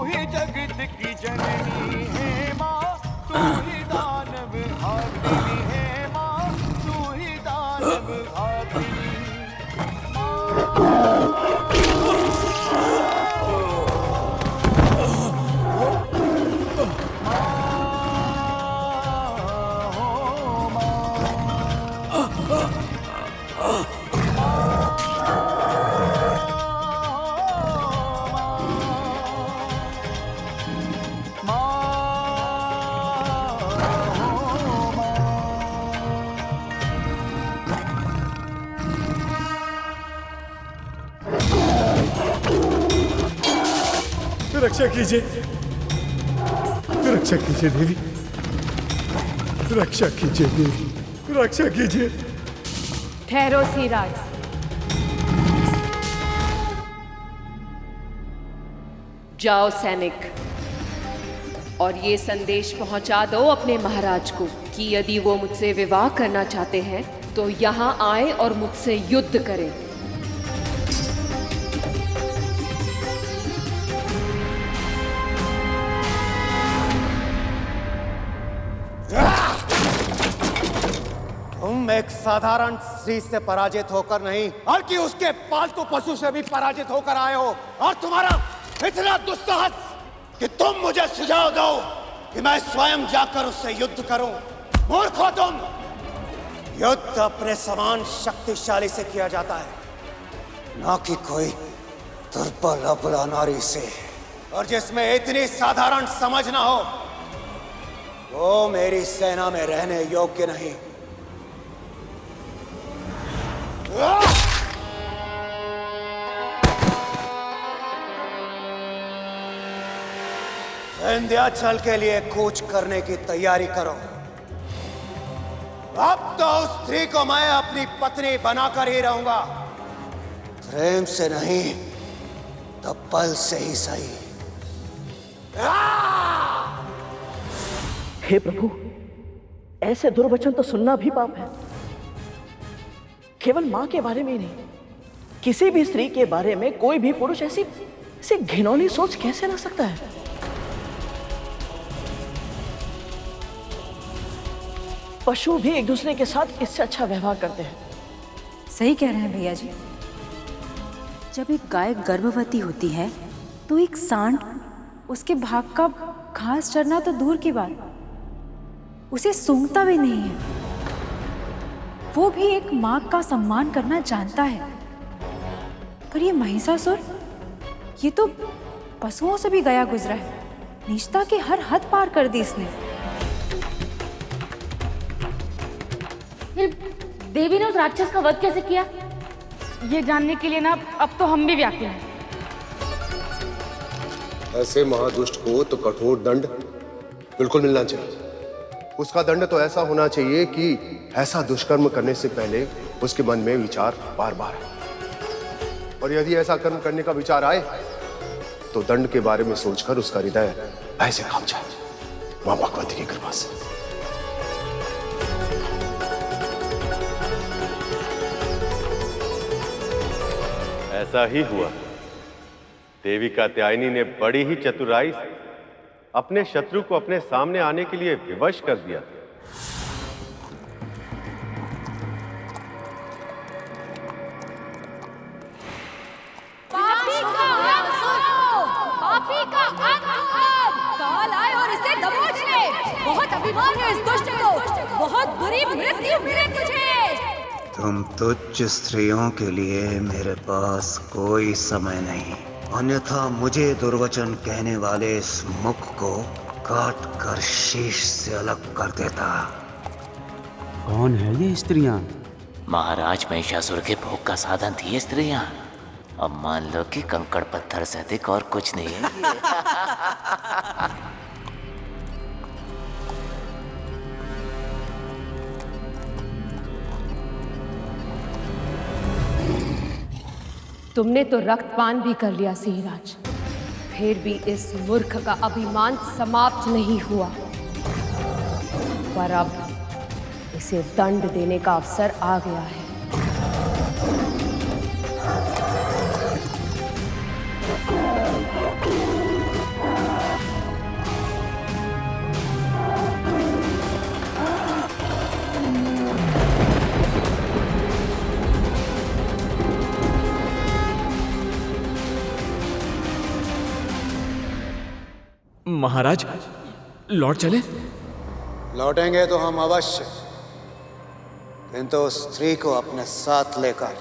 Speaker 20: ही जगत की जननी है माँ, तू ही दानव भागिनी है माँ, तू ही दानव भागिनी।
Speaker 12: रक्षा कीजिए, रक्षा कीजिए देवी, रक्षा कीजिए देवी, रक्षा कीजिए।
Speaker 3: ठहरो सिराज। जाओ सैनिक, और ये संदेश पहुंचा दो अपने महाराज को कि यदि वो मुझसे विवाह करना चाहते हैं तो यहाँ आए और मुझसे युद्ध करें।
Speaker 4: तुम एक साधारण स्त्री से पराजित होकर नहीं, बल्कि उसके पालतू पशु से भी पराजित होकर आए हो, और तुम्हारा इतना दुस्साहस कि तुम मुझे सुझाव दो कि मैं स्वयं जाकर उससे युद्ध करूं। मूर्ख हो तुम। युद्ध अपने समान शक्तिशाली से किया जाता है, ना कि कोई दुर्बल अबला नारी से, और जिसमें इतनी साधारण समझ ना हो वो मेरी सेना में रहने योग्य नहीं। विंध्याचल के लिए कूच करने की तैयारी करो। अब तो उस स्त्री को मैं अपनी पत्नी बनाकर ही रहूंगा, प्रेम से नहीं तो बल से ही सही।
Speaker 11: हे प्रभु, ऐसे दुर्वचन तो सुनना भी पाप है। केवल मां के बारे में ही नहीं, किसी भी स्त्री के बारे में कोई भी पुरुष ऐसी घिनौनी सोच कैसे ला सकता है? पशु भी एक दूसरे के साथ इससे अच्छा व्यवहार करते हैं।
Speaker 1: सही कह रहे हैं भैया जी।
Speaker 13: जब एक गाय गर्भवती होती है तो एक सांड उसके भाग का घास चरना तो दूर की बात, उसे सूंघता भी नहीं है। वो भी एक माँ का सम्मान करना जानता है। पर ये महिषासुर, ये तो पशुओं से भी गया गुजरा है। नीचता की हर हद पार कर दी इसने।
Speaker 15: फिर देवी ने उस राक्षस का वध कैसे किया, ये जानने के लिए ना अब तो हम भी व्याकुल हैं।
Speaker 14: ऐसे महादुष्ट को तो कठोर दंड बिल्कुल मिलना चाहिए। उसका दंड तो ऐसा होना चाहिए कि ऐसा दुष्कर्म करने से पहले उसके मन में विचार बार बार आए, और यदि ऐसा कर्म करने का विचार आए तो दंड के बारे में सोचकर उसका हृदय ऐसे कांप जाए, मां भगवती की कृपा से। ऐसा ही हुआ। देवी कात्यायनी ने बड़ी ही चतुराई से अपने शत्रु को अपने सामने आने के लिए विवश कर दिया।
Speaker 17: पापी का अंत सुनो, पापी का अंत अब। काल आए और इसे दबोच ले। बहुत अभिमान है इस दुष्ट को, बहुत बुरी मृत्यु मिले तुझे।
Speaker 4: तुम तुच्छ स्त्रियों के लिए मेरे पास कोई समय नहीं, अन्यथा मुझे दुर्वचन कहने वाले इस मुख को काट कर शीश से अलग कर देता।
Speaker 21: कौन है ये स्त्रियां?
Speaker 25: महाराज महिषासुर के भोग का साधन थी ये स्त्रियां। अब मान लो कि कंकड़ पत्थर से अधिक और कुछ नहीं है।
Speaker 3: तुमने तो रक्तपान भी कर लिया सिंहराज, फिर भी इस मूर्ख का अभिमान समाप्त नहीं हुआ। पर अब इसे दंड देने का अवसर आ गया है।
Speaker 26: महाराज, लौट चले?
Speaker 4: लौटेंगे तो हम अवश्य, किंतु उस स्त्री को अपने साथ लेकर।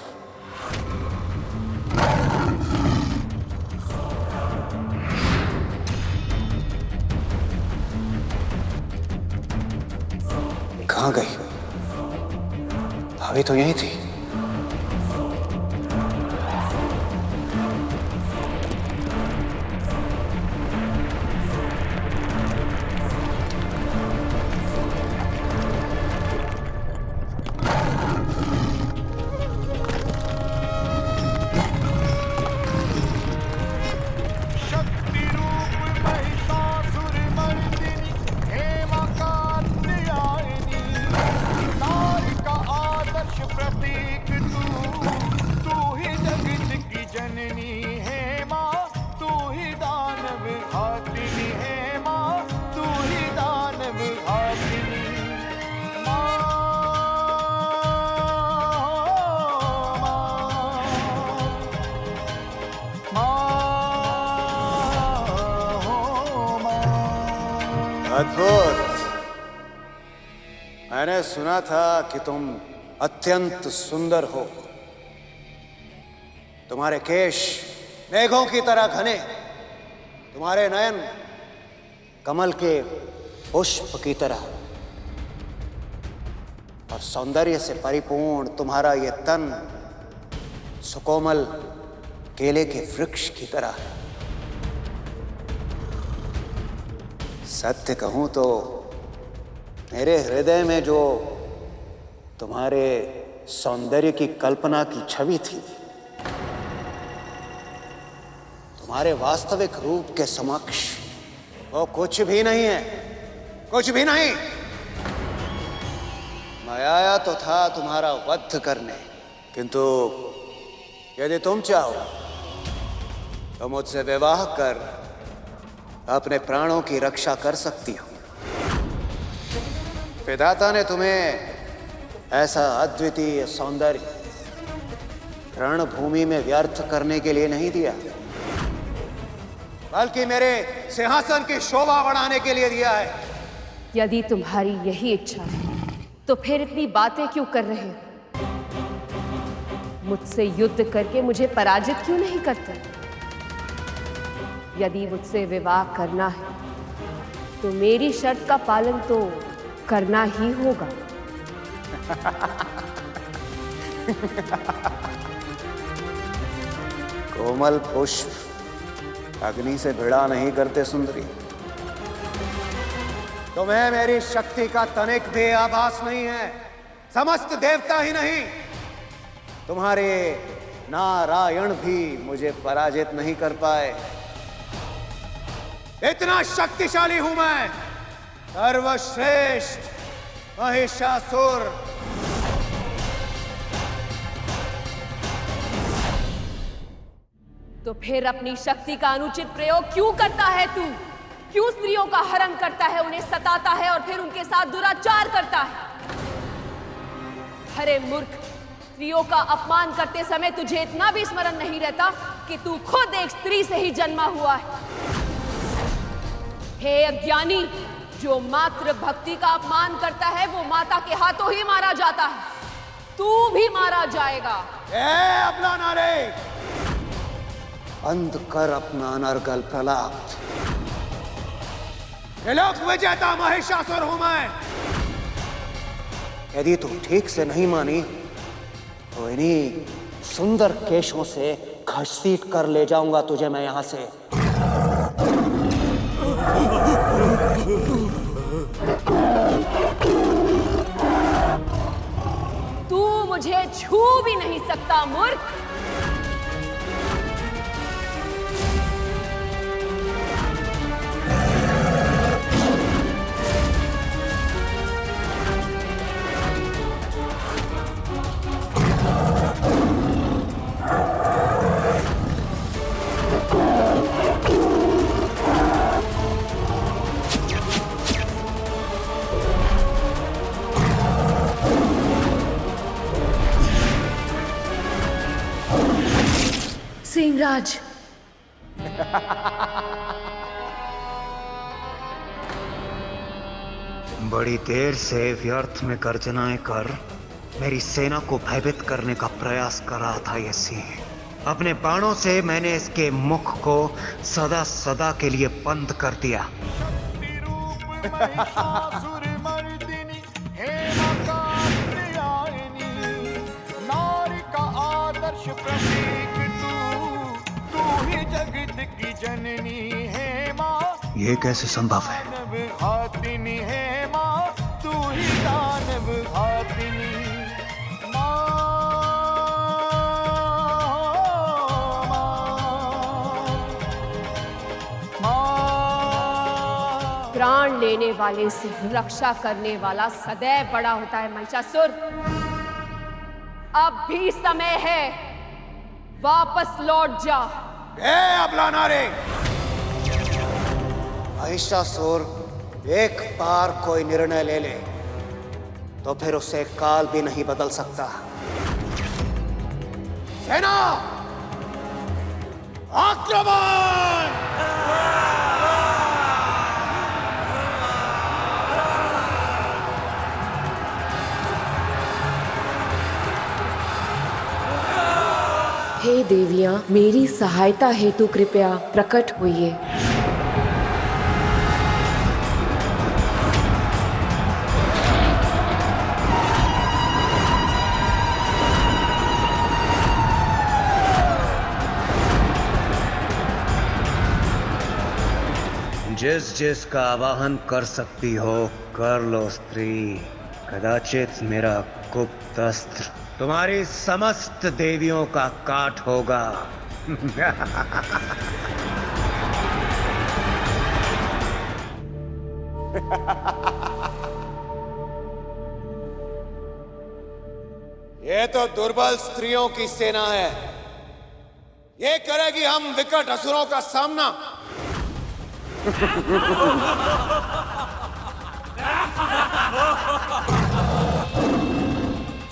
Speaker 4: कहाँ गई? भाभी तो यहीं थी। अद्भुत। मैंने सुना था कि तुम अत्यंत सुंदर हो। तुम्हारे केश मेघों की तरह घने, तुम्हारे नयन कमल के पुष्प की तरह, और सौंदर्य से परिपूर्ण तुम्हारा ये तन सुकोमल केले के वृक्ष की तरह है। सत्य कहूं तो मेरे हृदय में जो तुम्हारे सौंदर्य की कल्पना की छवि थी, तुम्हारे वास्तविक रूप के समक्ष वो कुछ भी नहीं है, कुछ भी नहीं। मैं आया तो था तुम्हारा वध करने, किंतु यदि तुम चाहो तो मुझसे विवाह कर अपने प्राणों की रक्षा कर सकती हो। विधाता ने तुम्हें ऐसा अद्वितीय सौंदर्य रणभूमि में व्यर्थ करने के लिए नहीं दिया, बल्कि मेरे सिंहासन की शोभा बढ़ाने के लिए दिया है।
Speaker 3: यदि तुम्हारी यही इच्छा है तो फिर इतनी बातें क्यों कर रहे हो? मुझसे युद्ध करके मुझे पराजित क्यों नहीं करते? यदि मुझसे विवाह करना है तो मेरी शर्त का पालन तो करना ही होगा।
Speaker 4: कोमल पुष्प अग्नि से भिड़ा नहीं करते सुंदरी। तुम्हें मेरी शक्ति का तनिक भी आभास नहीं है। समस्त देवता ही नहीं, तुम्हारे नारायण भी मुझे पराजित नहीं कर पाए। इतना शक्तिशाली हूं मैं, सर्वश्रेष्ठ महिषासुर।
Speaker 3: तो फिर अपनी शक्ति का अनुचित प्रयोग क्यों करता है तू? क्यों स्त्रियों का हरण करता है, उन्हें सताता है और फिर उनके साथ दुराचार करता है? अरे मूर्ख, स्त्रियों का अपमान करते समय तुझे इतना भी स्मरण नहीं रहता कि तू खुद एक स्त्री से ही जन्मा हुआ है। हे अज्ञानी, जो मात्र भक्ति का अपमान करता है वो माता के हाथों ही मारा जाता है। तू भी मारा जाएगा।
Speaker 4: अपना नारे बंद कर, अपना अनर्गल प्रलाप। त्रिलोक विजेता महिषासुर हूं मैं। यदि तू ठीक से नहीं मानी तो इन्हीं सुंदर केशों से घसीट कर ले जाऊंगा तुझे मैं यहां से।
Speaker 3: तू मुझे छू भी नहीं सकता मूर्ख। सिंहराज,
Speaker 4: बड़ी देर से व्यर्थ में गर्जनाएं कर मेरी सेना को भयभीत करने का प्रयास कर रहा था ये सिंह। अपने बाणों से मैंने इसके मुख को सदा सदा के लिए बंद कर दिया। ये कैसे संभव है?
Speaker 3: प्राण लेने वाले से रक्षा करने वाला सदैव बड़ा होता है महिषासुर। अब भी समय है, वापस लौट जा।
Speaker 4: अबला नारे, महिषासुर एक बार कोई निर्णय ले ले तो फिर उसे काल भी नहीं बदल सकता। सेना आक्रमण!
Speaker 3: देवियां मेरी सहायता हेतु कृपया प्रकट होइए।
Speaker 4: जिस जिसका आवाहन कर सकती हो कर लो स्त्री। कदाचित मेरा गुप्त अस्त्र तुम्हारी समस्त देवियों का काट होगा। ये तो दुर्बल स्त्रियों की सेना है। ये करेगी हम विकट असुरों का सामना।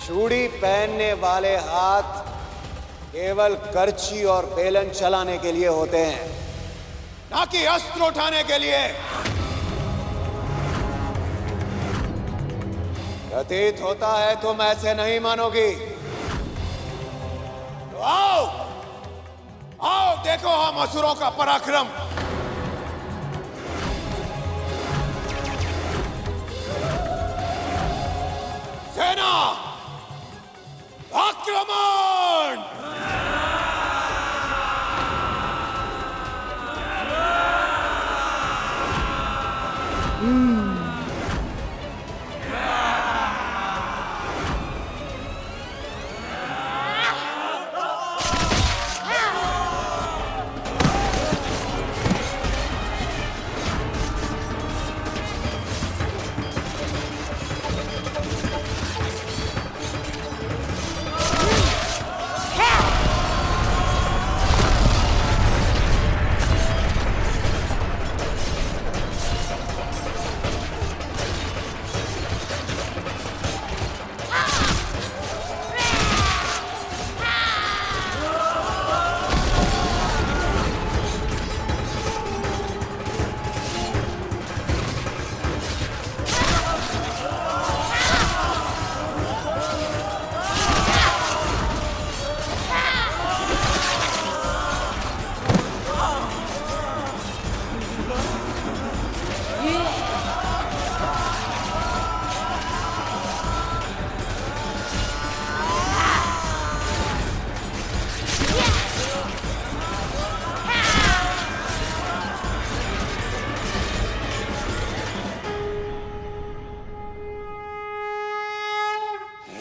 Speaker 4: चूड़ी पहनने वाले हाथ केवल करछी और बेलन चलाने के लिए होते हैं, ना कि अस्त्र उठाने के लिए। प्रतीत होता है तुम ऐसे नहीं मानोगी। तो आओ आओ देखो हम असुरों का पराक्रम। सेना आक्रमण!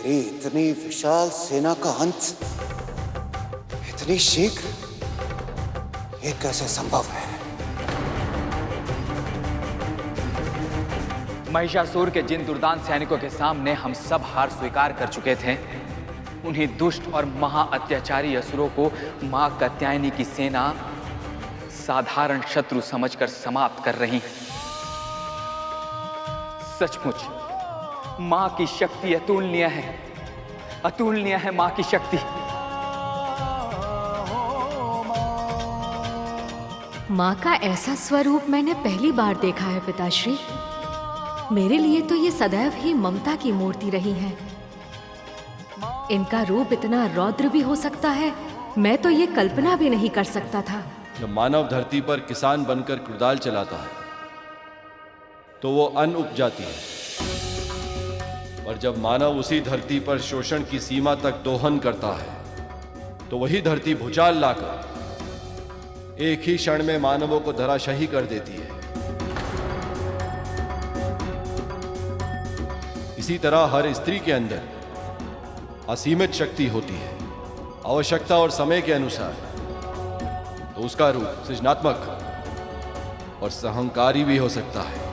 Speaker 4: इतनी विशाल सेना का अंत इतनी शीघ्र, ये कैसे संभव है?
Speaker 5: महिषासुर के जिन दुर्दांत सैनिकों के सामने हम सब हार स्वीकार कर चुके थे, उन्हीं दुष्ट और महा अत्याचारी असुरों को मां कात्यायनी की सेना साधारण शत्रु समझकर समाप्त कर रही है। सचमुच मां की शक्ति अतुलनीय है, अतुलनीय है मां की शक्ति।
Speaker 1: माँ का ऐसा स्वरूप मैंने पहली बार देखा है पिताश्री। मेरे लिए तो ये सदैव ही ममता की मूर्ति रही हैं। इनका रूप इतना रौद्र भी हो सकता है, मैं तो ये कल्पना भी नहीं कर सकता था।
Speaker 16: जब मानव धरती पर किसान बनकर कुदाल चलाता है तो वो अन्न उपजाती है, और जब मानव उसी धरती पर शोषण की सीमा तक दोहन करता है तो वही धरती भूचाल लाकर एक ही क्षण में मानवों को धराशाही कर देती है। इसी तरह हर स्त्री के अंदर असीमित शक्ति होती है। आवश्यकता और समय के अनुसार तो उसका रूप सृजनात्मक और सहंकारी भी हो सकता है।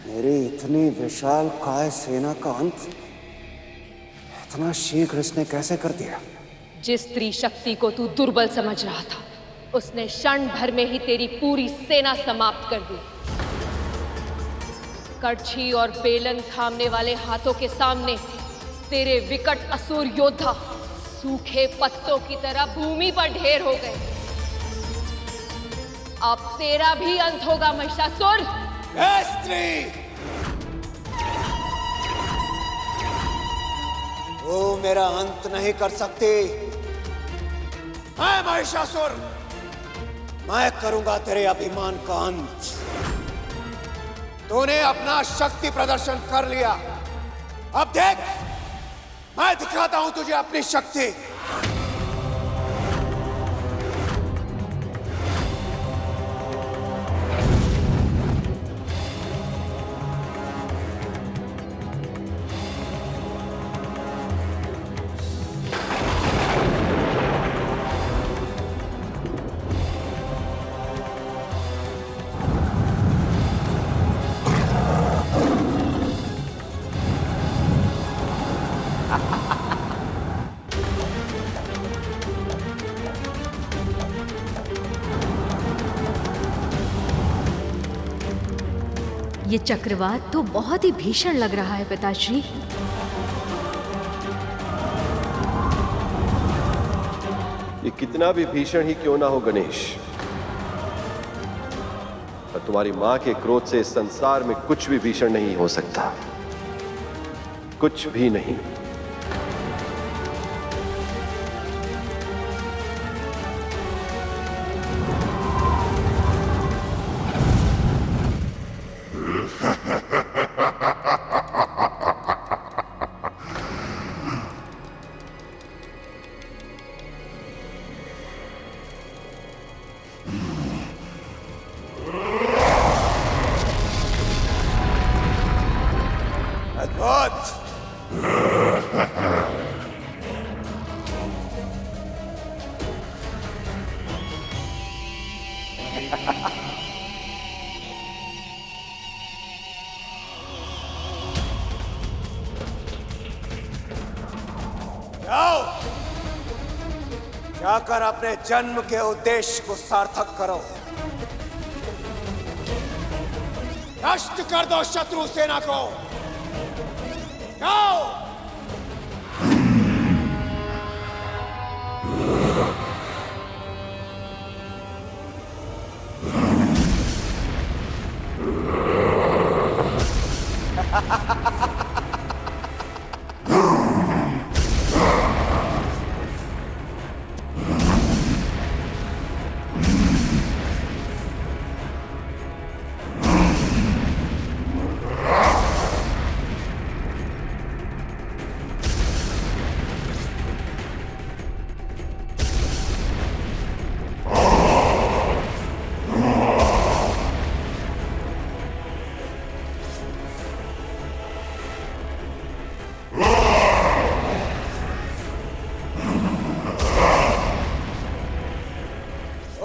Speaker 4: मेरी इतनी विशाल काय सेना का अंत इतना शीघ्र इसने कैसे कर दिया?
Speaker 3: जिस स्त्री शक्ति को तू दुर्बल समझ रहा था, उसने क्षण भर में ही तेरी पूरी सेना समाप्त कर दी। कड़छी और बेलन थामने वाले हाथों के सामने तेरे विकट असुर योद्धा सूखे पत्तों की तरह भूमि पर ढेर हो गए।
Speaker 15: अब तेरा भी अंत होगा महिषासुर।
Speaker 4: स्त्री, वो मेरा अंत नहीं कर सकती। मैं महिषासुर, मैं करूंगा तेरे अभिमान का अंत। तूने अपना शक्ति प्रदर्शन कर लिया, अब देख मैं दिखाता हूं तुझे अपनी शक्ति।
Speaker 1: ये चक्रवात तो बहुत ही भीषण लग रहा है पिताश्री।
Speaker 2: ये कितना भी भीषण ही क्यों ना हो गणेश, पर तुम्हारी मां के क्रोध से इस संसार में कुछ भी भीषण नहीं हो सकता, कुछ भी नहीं।
Speaker 4: जाओ, जाकर अपने जन्म के उद्देश्य को सार्थक करो। नष्ट कर दो शत्रु सेना को। जाओ।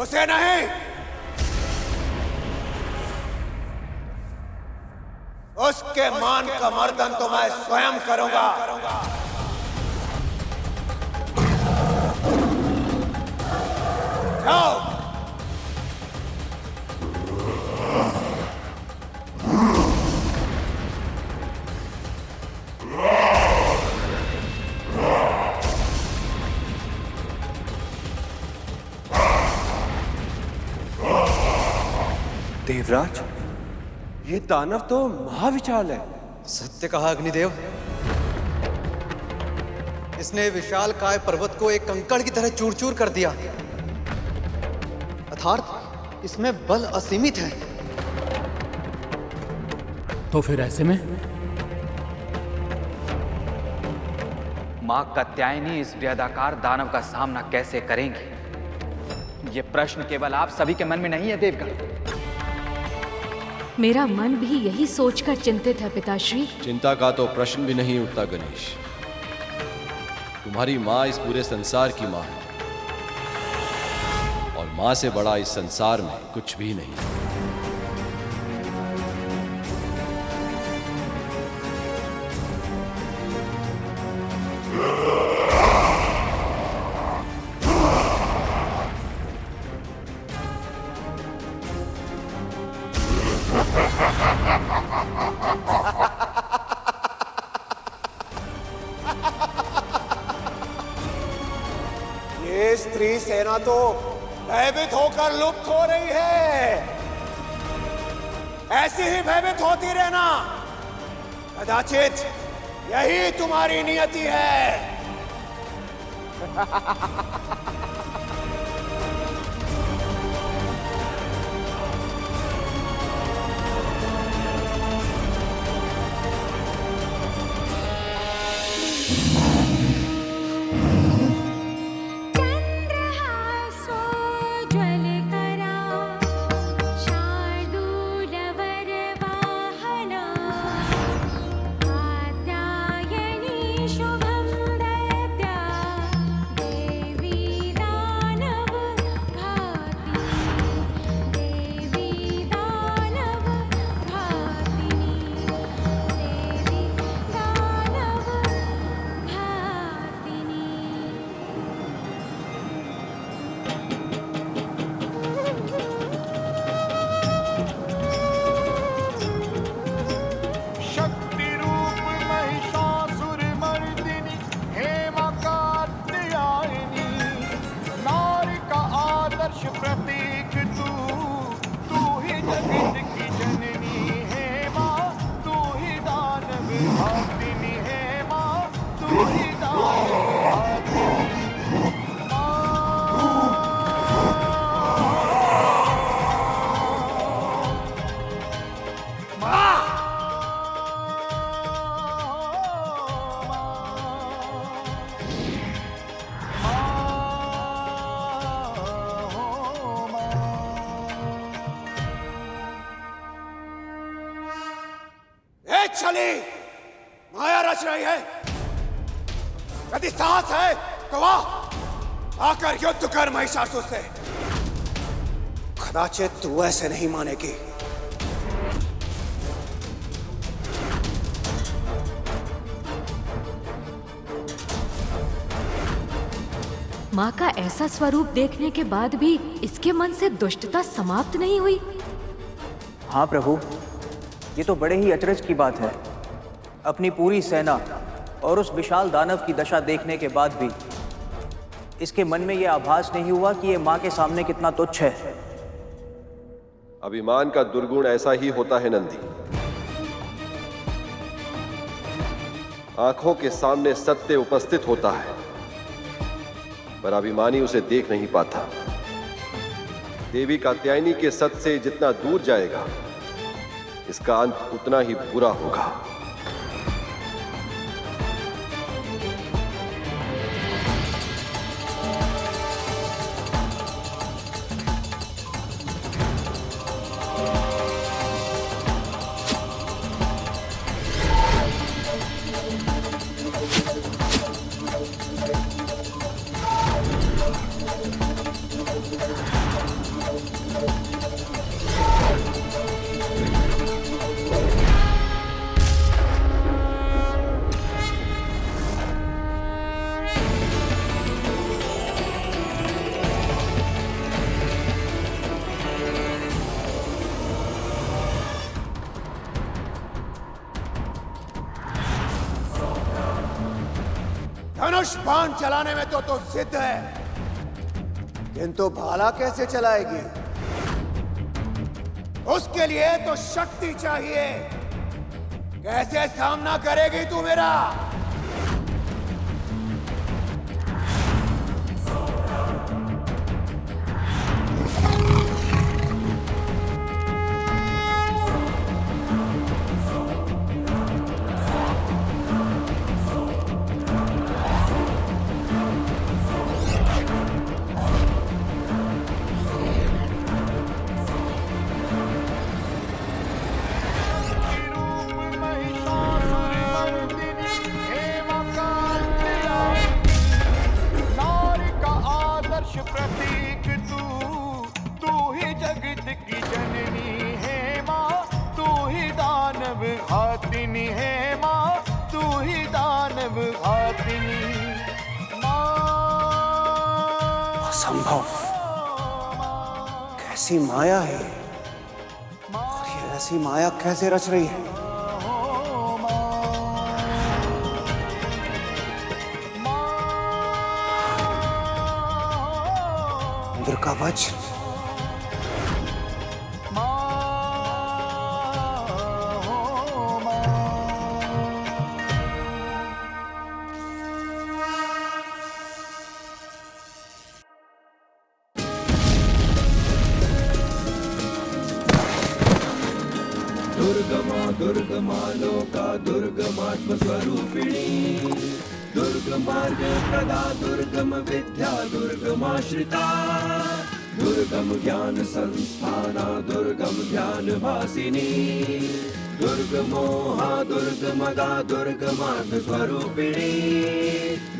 Speaker 4: उसे नहीं, उसके मान का मर्दन तो मैं स्वयं करूंगा। जाओ।
Speaker 8: देवराज, ये दानव तो महाविशाल है।
Speaker 18: सत्य कहा अग्निदेव। इसने विशाल काय पर्वत को एक कंकड़ की तरह चूर चूर कर दिया। अर्थात इसमें बल असीमित है।
Speaker 10: तो फिर ऐसे में
Speaker 5: मां कात्यायनी इस वृहदाकार दानव का सामना कैसे करेंगी? ये प्रश्न केवल आप सभी के मन में नहीं है देवगण।
Speaker 1: मेरा मन भी यही सोचकर चिंतित है पिताश्री।
Speaker 16: चिंता का तो प्रश्न भी नहीं उठता गणेश। तुम्हारी मां इस पूरे संसार की मां है, और मां से बड़ा इस संसार में कुछ भी नहीं।
Speaker 4: ये स्त्री सेना तो भयभीत होकर लुप्त हो रही है। ऐसी ही भयभीत होती रहना, कदाचित यही तुम्हारी नियति है। छली माया रच रही है। यदि साहस है तो वाह, आकर युद्ध कर महिषासुर से। कदाचित तू ऐसे नहीं मानेगी।
Speaker 1: माँ का ऐसा स्वरूप देखने के बाद भी इसके मन से दुष्टता समाप्त नहीं हुई।
Speaker 6: हाँ प्रभु, ये तो बड़े ही अचरज की बात है। अपनी पूरी सेना और उस विशाल दानव की दशा देखने के बाद भी इसके मन में यह आभास नहीं हुआ कि ये माँ के सामने कितना तुच्छ है।
Speaker 2: अभिमान का दुर्गुण ऐसा ही होता है नंदी। आंखों के सामने सत्य उपस्थित होता है, पर अभिमानी उसे देख नहीं पाता। देवी कात्यायनी के सत्य से जितना दूर जाएगा, इसका अंत उतना ही बुरा होगा।
Speaker 4: धनुष बाण चलाने में तो सिद्ध है, किंतु भाला कैसे चलाएगी? उसके लिए तो शक्ति चाहिए। कैसे सामना करेगी तू मेरा?
Speaker 20: प्रतीक तू ही जगत की जननी है माँ, तू ही दानव घातिनी है माँ, तू ही दानव घातिनी
Speaker 4: असंभव, कैसी माया है और ये ऐसी माया कैसे रच रही है? इंद्र का वज्र।
Speaker 20: दुर्गमा दुर्गमा लोका दुर्गमात्म स्वरूपिणी दुर्गमार्ग प्रदा दुर्गम विद्या दुर्गमाश्रिता दुर्गम ज्ञान संस्थाना दुर्गम ध्यान भासिनी दुर्गमोहा दुर्गमगा दुर्गमार्ग स्वरूपिणी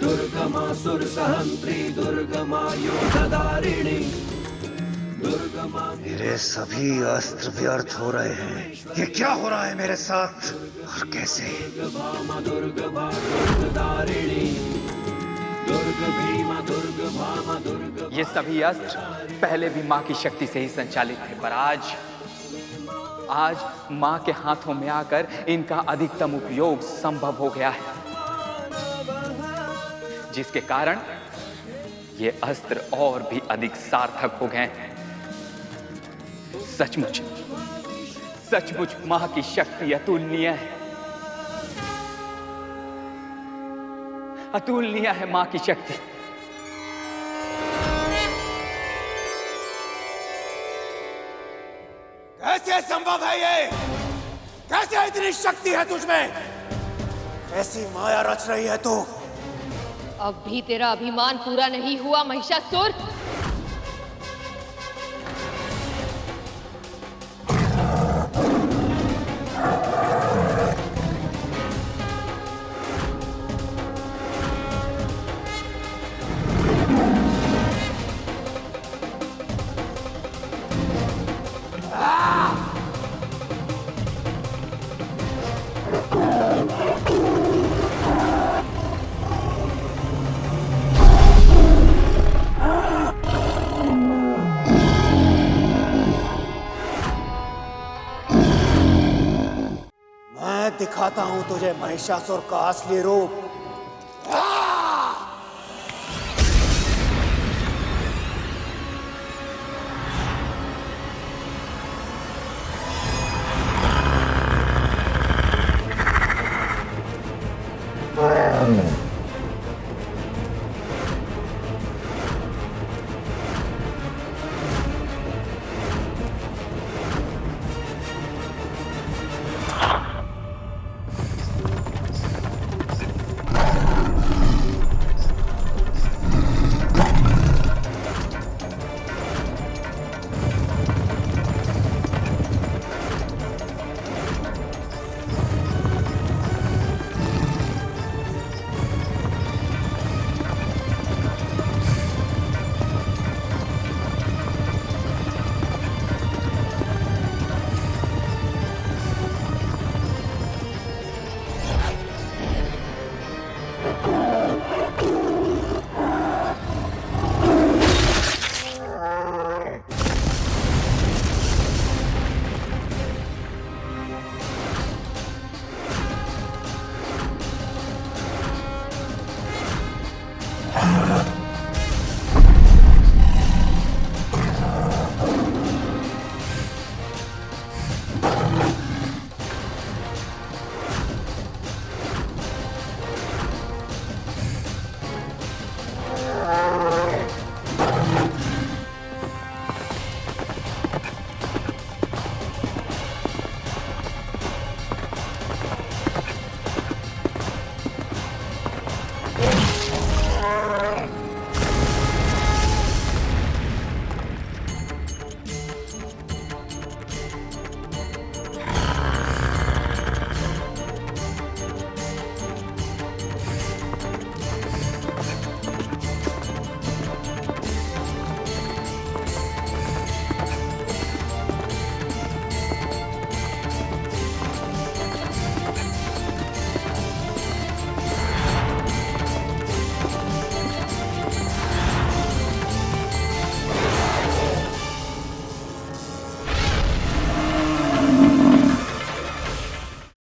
Speaker 20: दुर्गमा सुर सहंत्री दुर्गमा योगधारिणी।
Speaker 4: मेरे सभी अस्त्र व्यर्थ हो रहे हैं। ये क्या हो रहा है मेरे साथ और कैसे?
Speaker 5: ये सभी अस्त्र पहले भी माँ की शक्ति से ही संचालित थे, पर आज माँ के हाथों में आकर इनका अधिकतम उपयोग संभव हो गया है, जिसके कारण ये अस्त्र और भी अधिक सार्थक हो गए हैं। सचमुच सचमुच मां की शक्ति अतुलनीय है, अतुलनीय है मां की शक्ति।
Speaker 20: कैसे संभव है ये? कैसे इतनी शक्ति है तुझमें? ऐसी माया रच रही है तू?
Speaker 17: अब भी तेरा अभिमान पूरा नहीं हुआ महिषासुर।
Speaker 20: दिखाता हूं तुझे महिषासुर का असली रूप।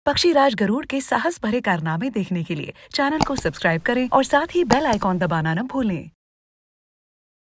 Speaker 7: पक्षीराज गरुड़ के साहस भरे कारनामे देखने के लिए चैनल को सब्सक्राइब करें और साथ ही बेल आइकॉन दबाना न भूलें।